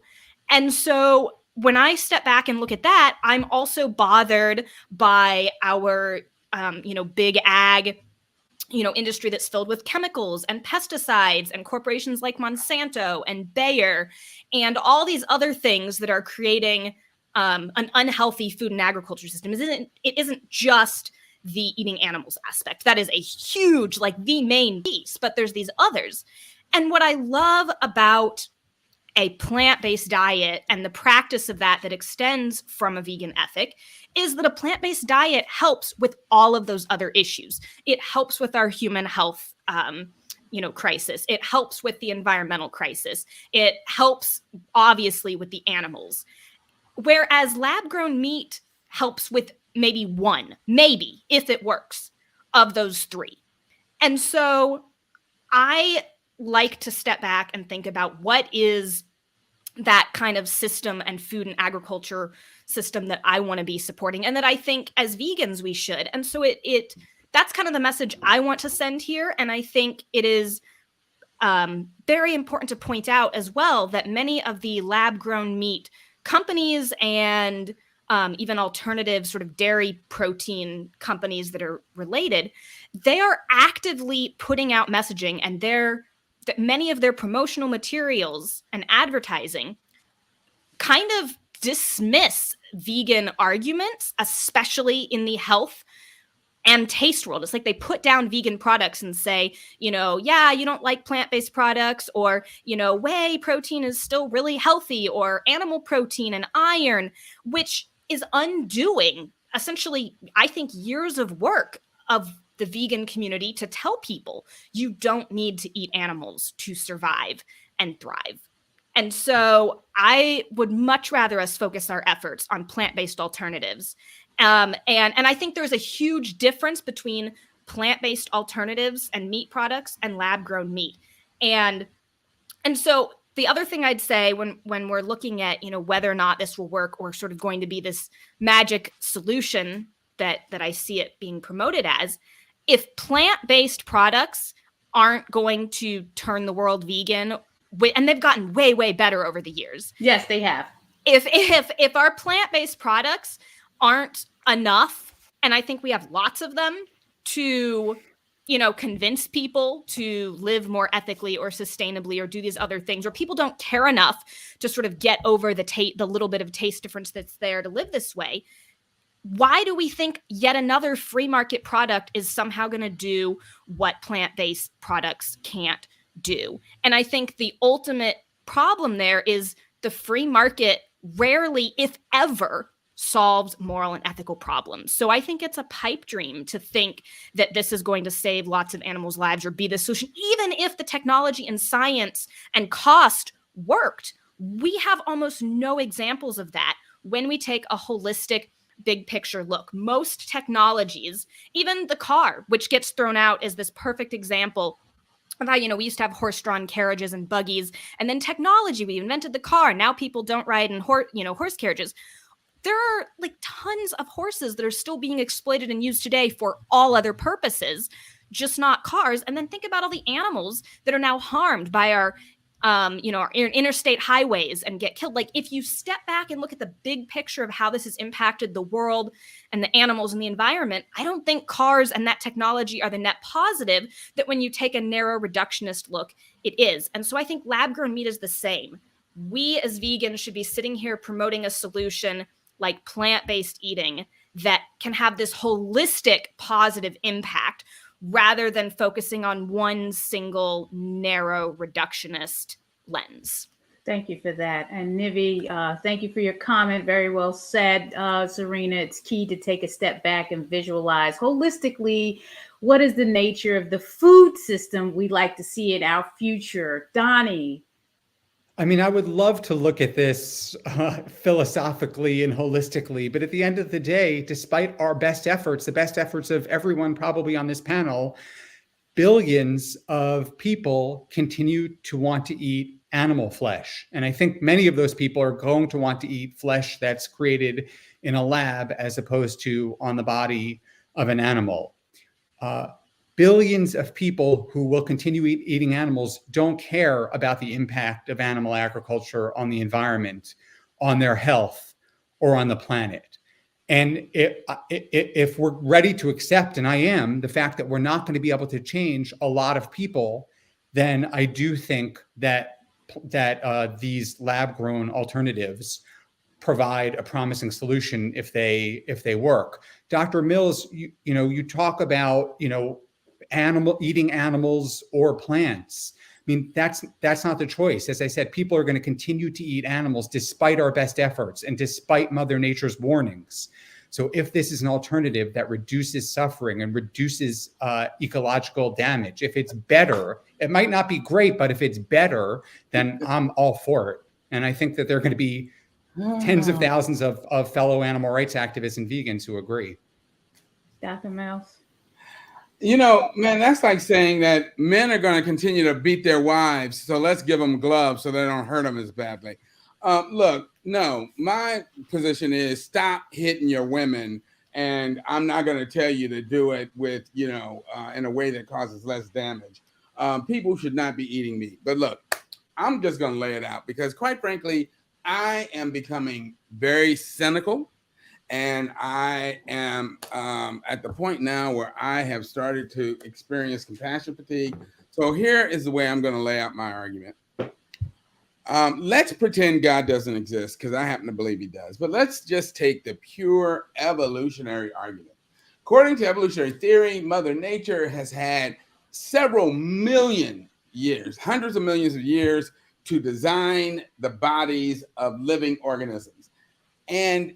S2: And so when I step back and look at that, I'm also bothered by our, big ag, industry that's filled with chemicals and pesticides and corporations like Monsanto and Bayer and all these other things that are creating an unhealthy food and agriculture system. It isn't just the eating animals aspect. That is a huge, the main piece, but there's these others. And what I love about a plant-based diet and the practice of that extends from a vegan ethic is that a plant-based diet helps with all of those other issues. It helps with our human health crisis. It helps with the environmental crisis. It helps, obviously, with the animals. Whereas lab-grown meat helps with maybe one, maybe, if it works, of those three. And so I like to step back and think about what is that kind of system and food and agriculture system that I want to be supporting and that I think as vegans we should. And so that's kind of the message I want to send here. And I think it is very important to point out as well that many of the lab-grown meat companies and even alternative sort of dairy protein companies that are related, they are actively putting out messaging, and many of their promotional materials and advertising kind of dismiss vegan arguments, especially in the health and taste world. It's like they put down vegan products and say, yeah, you don't like plant-based products, or, whey protein is still really healthy, or animal protein and iron, which is undoing essentially, I think, years of work of the vegan community to tell people you don't need to eat animals to survive and thrive. And so I would much rather us focus our efforts on plant-based alternatives. And I think there's a huge difference between plant-based alternatives and meat products and lab-grown meat. And so the other thing I'd say when we're looking at, whether or not this will work or sort of going to be this magic solution that I see it being promoted as, if plant-based products aren't going to turn the world vegan, and they've gotten way, way better over the years.
S1: Yes, they have.
S2: If our plant-based products aren't enough, and I think we have lots of them to, convince people to live more ethically or sustainably or do these other things, or people don't care enough to sort of get over the little bit of taste difference that's there to live this way, why do we think yet another free market product is somehow going to do what plant-based products can't do? And I think the ultimate problem there is the free market rarely, if ever, solves moral and ethical problems. So I think it's a pipe dream to think that this is going to save lots of animals' lives or be the solution. Even if the technology and science and cost worked, we have almost no examples of that when we take a holistic big picture look. Most technologies, even the car, which gets thrown out as this perfect example of how, we used to have horse-drawn carriages and buggies, and then technology, we invented the car. Now people don't ride in horse carriages. There are like tons of horses that are still being exploited and used today for all other purposes, just not cars. And then think about all the animals that are now harmed by our interstate highways and get killed. Like, if you step back and look at the big picture of how this has impacted the world and the animals and the environment, I don't think cars and that technology are the net positive that when you take a narrow reductionist look, it is. And so I think lab-grown meat is the same. We as vegans should be sitting here promoting a solution like plant-based eating that can have this holistic positive impact rather than focusing on one single narrow reductionist lens.
S1: Thank you for that. And Nivi, thank you for your comment. Very well said, Sarina. It's key to take a step back and visualize holistically what is the nature of the food system we'd like to see in our future. Donny.
S3: I mean, I would love to look at this philosophically and holistically, but at the end of the day, despite our best efforts, the best efforts of everyone probably on this panel, billions of people continue to want to eat animal flesh. And I think many of those people are going to want to eat flesh that's created in a lab as opposed to on the body of an animal. Billions of people who will continue eating animals don't care about the impact of animal agriculture on the environment, on their health, or on the planet. And if we're ready to accept, and I am, the fact that we're not going to be able to change a lot of people, then I do think that these lab-grown alternatives provide a promising solution if they work. Dr. Mills, you talk about eating animals or plants. mean, that's not the choice. As I said, people are going to continue to eat animals despite our best efforts and despite Mother Nature's warnings. So if this is an alternative that reduces suffering and reduces ecological damage, if it's better, it might not be great, but if it's better, then I'm all for it. And I think that there are going to be tens of thousands of fellow animal rights activists and vegans who agree.
S1: Dr. Mills.
S5: You know, man, that's like saying that men are going to continue to beat their wives, so let's give them gloves so they don't hurt them as badly. Look, no, my position is stop hitting your women, and I'm not going to tell you to do it with, in a way that causes less damage. People should not be eating meat. But look, I'm just going to lay it out because, quite frankly, I am becoming very cynical. And I am at the point now where I have started to experience compassion fatigue. So here is the way I'm going to lay out my argument. Let's pretend God doesn't exist, because I happen to believe he does. But let's just take the pure evolutionary argument. According to evolutionary theory, Mother Nature has had several million years, hundreds of millions of years, to design the bodies of living organisms. And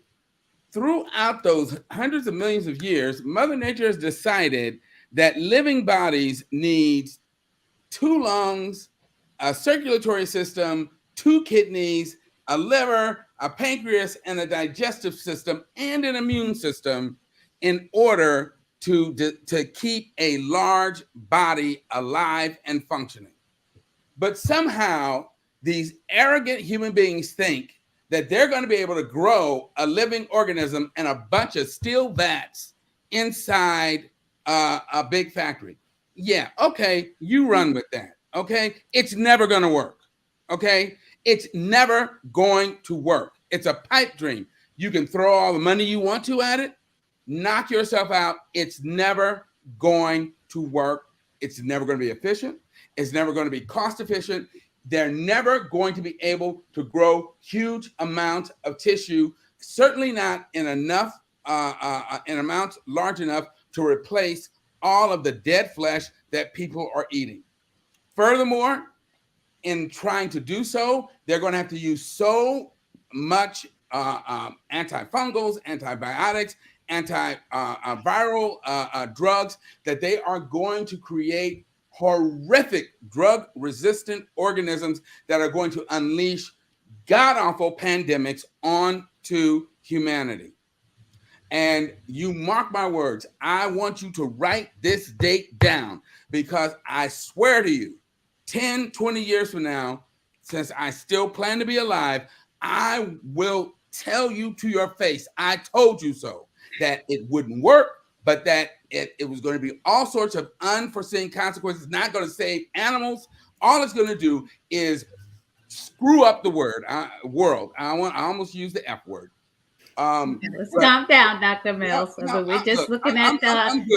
S5: throughout those hundreds of millions of years, Mother Nature has decided that living bodies need 2 lungs, a circulatory system, 2 kidneys, a liver, a pancreas, and a digestive system, and an immune system in order to keep a large body alive and functioning. But somehow, these arrogant human beings think that they're going to be able to grow a living organism in a bunch of steel vats inside a big factory. Yeah, okay, you run with that, okay? It's never going to work, okay? It's never going to work. It's a pipe dream. You can throw all the money you want to at it, knock yourself out. It's never going to work. It's never going to be efficient. It's never going to be cost efficient. They're never going to be able to grow huge amounts of tissue, certainly not in enough, in amounts large enough to replace all of the dead flesh that people are eating. Furthermore, in trying to do so, they're going to have to use so much antifungals, antibiotics, antiviral drugs that they are going to create horrific drug-resistant organisms that are going to unleash god-awful pandemics onto humanity. And you mark my words, I want you to write this date down, because I swear to you, 10, 20 years from now, since I still plan to be alive, I will tell you to your face, I told you so, that it wouldn't work, but that it was going to be all sorts of unforeseen consequences, not going to save animals. All it's going to do is screw up the world. I almost used the F word.
S1: Let's calm down, Dr. Mills. We're just looking at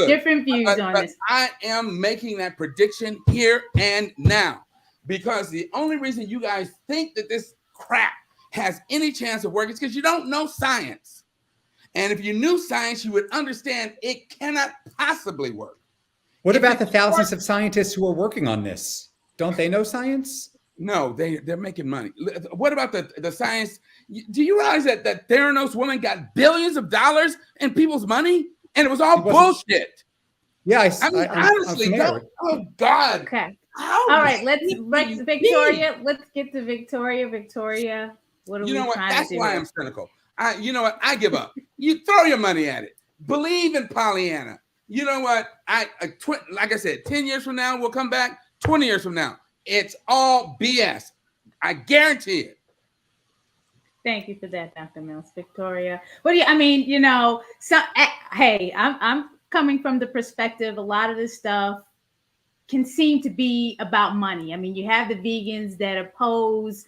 S1: different views on this.
S5: I am making that prediction here and now, because the only reason you guys think that this crap has any chance of working is because you don't know science. And if you knew science, you would understand it cannot possibly work.
S3: What about the thousands of scientists who are working on this? Don't they know science?
S5: No, they're making money. What about the science? Do you realize that Theranos woman got billions of dollars in people's money? And it was all bullshit.
S3: Yeah,
S5: honestly, oh God.
S1: Okay. All right, let's Victoria. Let's get to Victoria. Victoria, what are we trying to do?
S5: That's why I'm cynical. You know what? I give up. You throw your money at it. Believe in Pollyanna. You know what? Like I said, 10 years from now, we'll come back. 20 years from now, it's all BS. I guarantee it.
S1: Thank you for that, Dr. Mills. Victoria, hey, I'm coming from the perspective, a lot of this stuff can seem to be about money. I mean, you have the vegans that oppose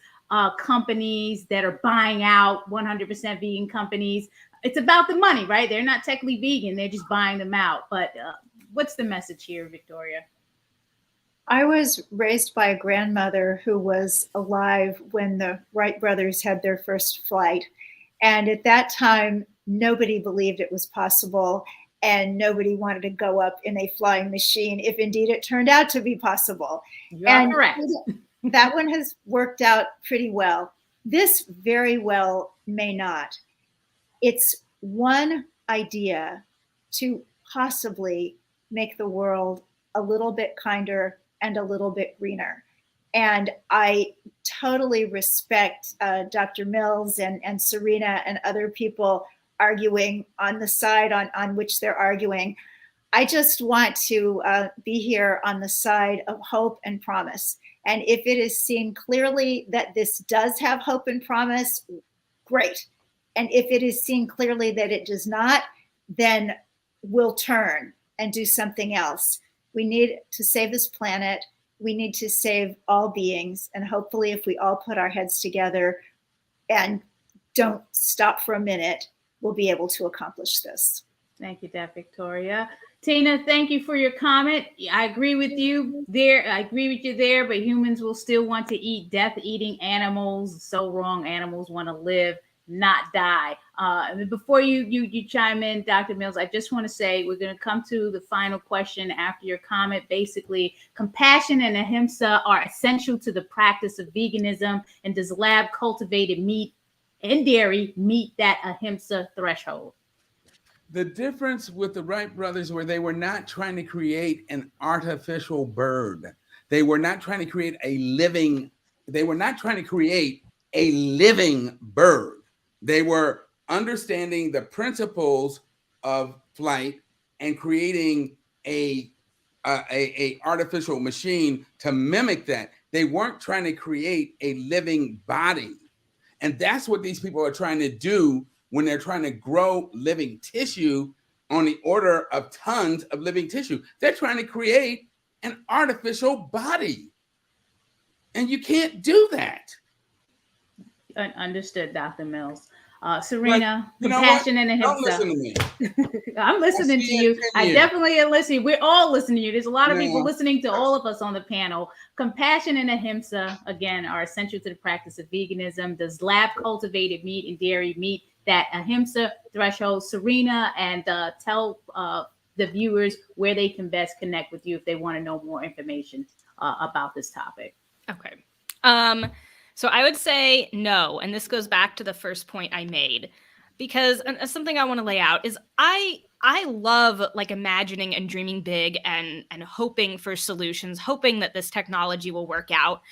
S1: companies that are buying out 100% vegan companies. It's about the money, right? They're not technically vegan. They're just buying them out. But what's the message here, Victoria?
S4: I was raised by a grandmother who was alive when the Wright brothers had their first flight. And at that time, nobody believed it was possible. and nobody wanted to go up in a flying machine if indeed it turned out to be possible.
S1: You are correct.
S4: That one has worked out pretty well. This very well may not. It's one idea to possibly make the world a little bit kinder and a little bit greener. And I totally respect Dr. Mills and Sarina and other people arguing on the side on which they're arguing. I just want to be here on the side of hope and promise. And if it is seen clearly that this does have hope and promise, great. And if it is seen clearly that it does not, then we'll turn and do something else. We need to save this planet. We need to save all beings. And hopefully, if we all put our heads together and don't stop for a minute, we'll be able to accomplish this.
S1: Thank you, Dr. Victoria. Tina, thank you for your comment. I agree with you there. But humans will still want to eat death-eating animals. So wrong. Animals want to live, not die. Before you chime in, Dr. Mills, I just want to say we're going to come to the final question after your comment. Basically, compassion and ahimsa are essential to the practice of veganism. And does lab-cultivated meat and dairy meet that ahimsa threshold?
S5: The difference with the Wright brothers were they were not trying to create an artificial bird. They were not trying to create a living bird. They were understanding the principles of flight and creating a artificial machine to mimic that. They weren't trying to create a living body. And that's what these people are trying to do when they're trying to grow living tissue on the order of tons of living tissue. They're trying to create an artificial body. And you can't do that.
S1: Understood, Dr. Mills. Sarina, compassion and ahimsa.
S5: Don't listen to me.
S1: I'm listening to you. I definitely am listening. We're all listening to you. There's a lot of people listening to all of us on the panel. Compassion and ahimsa, again, are essential to the practice of veganism. Does lab-cultivated meat and dairy meet that ahimsa threshold? Sarina, and tell the viewers where they can best connect with you if they want to know more information about this topic.
S2: Okay. So I would say no. And this goes back to the first point I made, because something I want to lay out is I love like imagining and dreaming big and hoping for solutions, hoping that this technology will work out.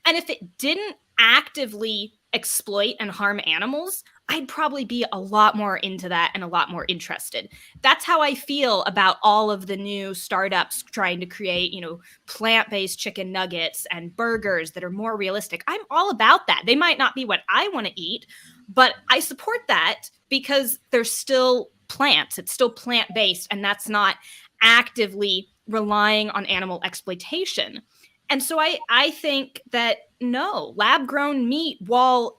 S2: And if it didn't actively exploit and harm animals, I'd probably be a lot more into that and a lot more interested. That's how I feel about all of the new startups trying to create, plant-based chicken nuggets and burgers that are more realistic. I'm all about that. They might not be what I want to eat, but I support that because they're still plants. It's still plant-based, and that's not actively relying on animal exploitation. And so I think that no, lab-grown meat, while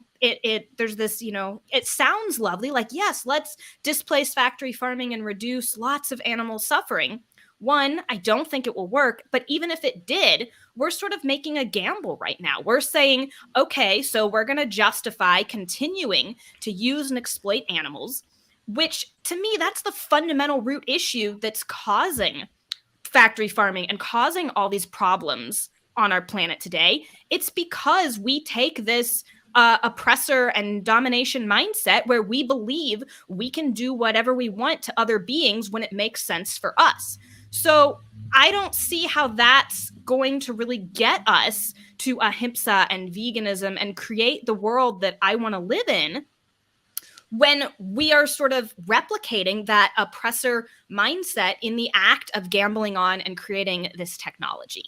S2: there's this, it sounds lovely, like, yes, let's displace factory farming and reduce lots of animal suffering. One, I don't think it will work, but even if it did, we're sort of making a gamble right now. We're saying, okay, so we're going to justify continuing to use and exploit animals, which to me, that's the fundamental root issue that's causing factory farming and causing all these problems on our planet today. It's because we take this oppressor and domination mindset where we believe we can do whatever we want to other beings when it makes sense for us. So I don't see how that's going to really get us to ahimsa and veganism and create the world that I want to live in when we are sort of replicating that oppressor mindset in the act of gambling on and creating this technology.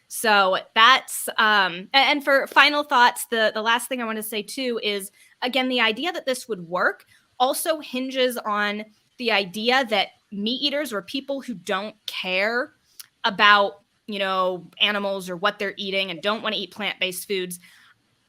S2: So that's, and for final thoughts, the last thing I want to say too is, again, the idea that this would work also hinges on the idea that meat eaters or people who don't care about, animals or what they're eating and don't want to eat plant-based foods,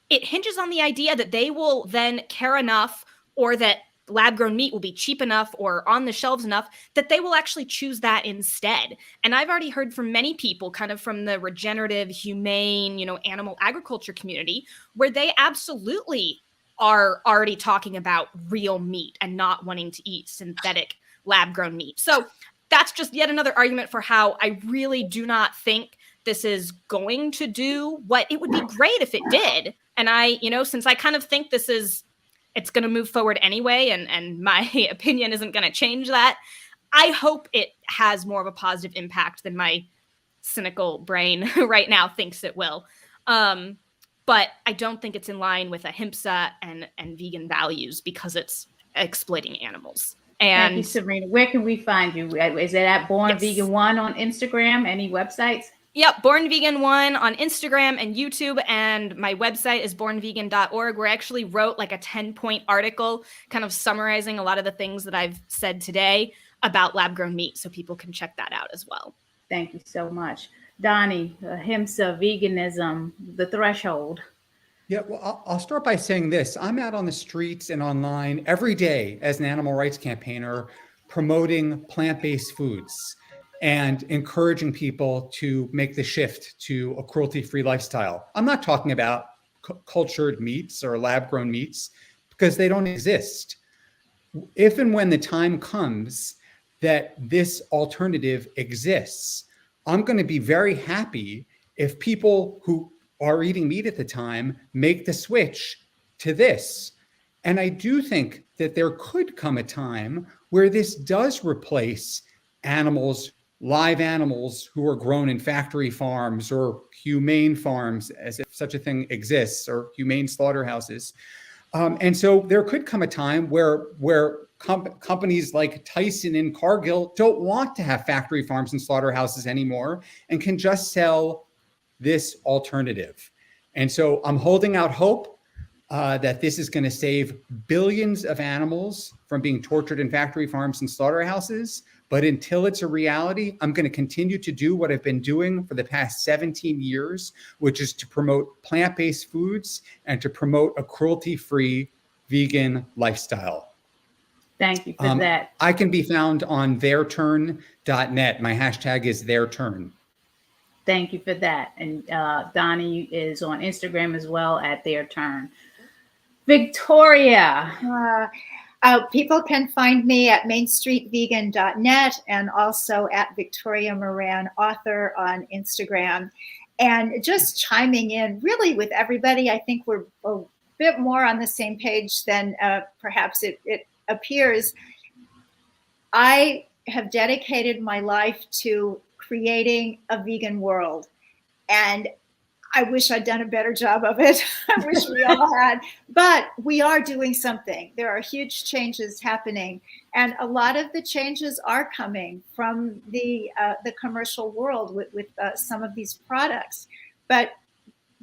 S2: it hinges on the idea that they will then care enough, or that lab-grown meat will be cheap enough or on the shelves enough that they will actually choose that instead. And I've already heard from many people kind of from the regenerative, humane, animal agriculture community, where they absolutely are already talking about real meat and not wanting to eat synthetic lab grown meat. So that's just yet another argument for how I really do not think this is going to do what it would be great if it did. And I, since I kind of think it's going to move forward anyway, and my opinion isn't going to change that, I hope it has more of a positive impact than my cynical brain right now thinks it will. But I don't think it's in line with ahimsa and vegan values because it's exploiting animals. And
S1: thank you, Sarina. Where can we find you? Is it at Born Vegan 1 on Instagram? Any websites?
S2: Yep, Born Vegan 1 on Instagram and YouTube, and my website is bornvegan.org, where I actually wrote like a 10-point article kind of summarizing a lot of the things that I've said today about lab-grown meat, so people can check that out as well.
S1: Thank you so much. Donny, ahimsa, veganism, the threshold.
S3: Yeah, well, I'll start by saying this. I'm out on the streets and online every day as an animal rights campaigner promoting plant-based foods and encouraging people to make the shift to a cruelty-free lifestyle. I'm not talking about cultured meats or lab-grown meats because they don't exist. If and when the time comes that this alternative exists, I'm going to be very happy if people who are eating meat at the time make the switch to this. And I do think that there could come a time where this does replace animals, live animals who are grown in factory farms or humane farms, as if such a thing exists, or humane slaughterhouses. And so there could come a time where companies like Tyson and Cargill don't want to have factory farms and slaughterhouses anymore and can just sell this alternative. And so I'm holding out hope that this is going to save billions of animals from being tortured in factory farms and slaughterhouses. But until it's a reality, I'm going to continue to do what I've been doing for the past 17 years, which is to promote plant-based foods and to promote a cruelty-free vegan lifestyle.
S1: Thank you for that.
S3: I can be found on theirturn.net. My hashtag is theirturn.
S1: Thank you for that. And Donny is on Instagram as well at theirturn. Victoria.
S4: People can find me at mainstreetvegan.net and also at Victoria Moran author on Instagram. And just chiming in really with everybody, I think we're a bit more on the same page than perhaps it appears. I have dedicated my life to creating a vegan world, and I wish I'd done a better job of it. I wish we all had, but we are doing something. There are huge changes happening, and a lot of the changes are coming from the commercial world with some of these products. But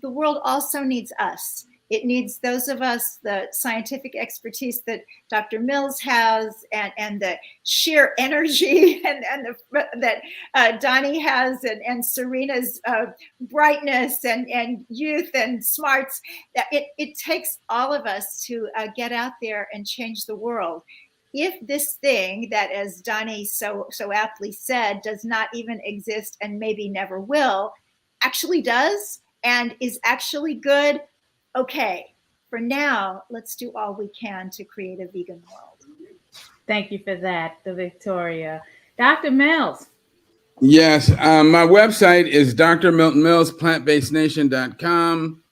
S4: the world also needs us. It needs those of us, the scientific expertise that Dr. Mills has, and the sheer energy that Donny has, and Sarina's brightness and youth and smarts. It takes all of us to get out there and change the world. If this thing that, as Donny so aptly said, does not even exist and maybe never will, actually does and is actually good, okay, for now, let's do all we can to create a vegan world.
S1: Thank you for that, Victoria. Dr. Mills.
S5: Yes, my website is drmiltonmills.plantbasednation.com.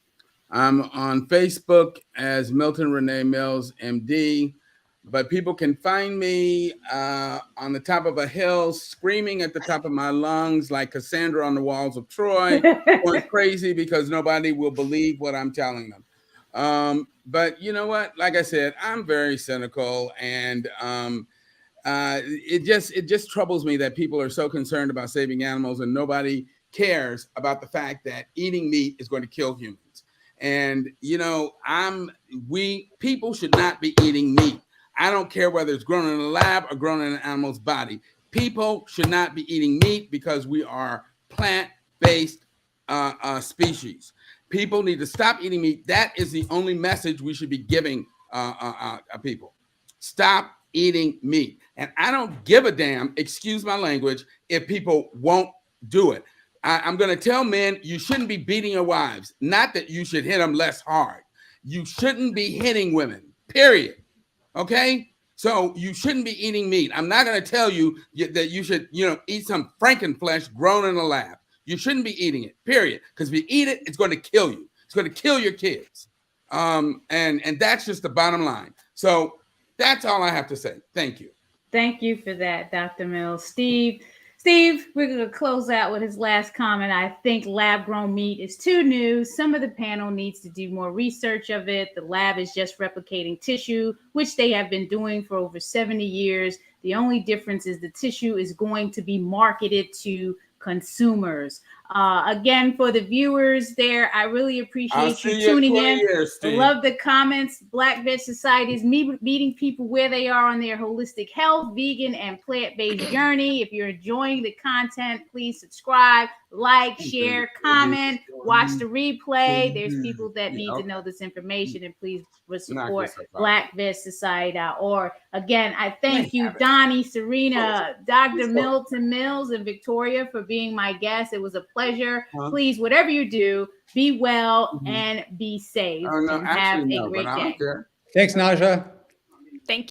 S5: I'm on Facebook as Milton Renee Mills, MD. But people can find me on the top of a hill, screaming at the top of my lungs like Cassandra on the walls of Troy, going crazy because nobody will believe what I'm telling them. But you know what? Like I said, I'm very cynical, and it just troubles me that people are so concerned about saving animals and nobody cares about the fact that eating meat is going to kill humans. And people should not be eating meat. I don't care whether it's grown in a lab or grown in an animal's body. People should not be eating meat because we are plant-based species. People need to stop eating meat. That is the only message we should be giving people. Stop eating meat. And I don't give a damn, excuse my language, if people won't do it. I'm going to tell men you shouldn't be beating your wives. Not that you should hit them less hard. You shouldn't be hitting women, period. Okay? So you shouldn't be eating meat. I'm not going to tell you that you should, eat some frankenflesh grown in a lab. You shouldn't be eating it, period. Because if you eat it, it's going to kill you. It's going to kill your kids. And that's just the bottom line. So that's all I have to say. Thank you.
S1: Thank you for that, Dr. Mills. Steve, we're going to close out with his last comment. I think lab-grown meat is too new. Some of the panel needs to do more research of it. The lab is just replicating tissue, which they have been doing for over 70 years. The only difference is the tissue is going to be marketed to consumers. Again, for the viewers there, I really appreciate you tuning in. I love the comments. Black Veg Society is meeting people where they are on their holistic health, vegan, and plant-based journey. If you're enjoying the content, please subscribe, like, share, comment, watch the replay. There's people that need to know this information, and please support blackvegSociety.org. Again, I thank you, Donny, Sarina, Dr. Milton Mills, and Victoria for being my guest. It was a pleasure. Please, whatever you do, be well and be safe. And have a great day.
S3: Thanks, Naijha.
S2: Thank you.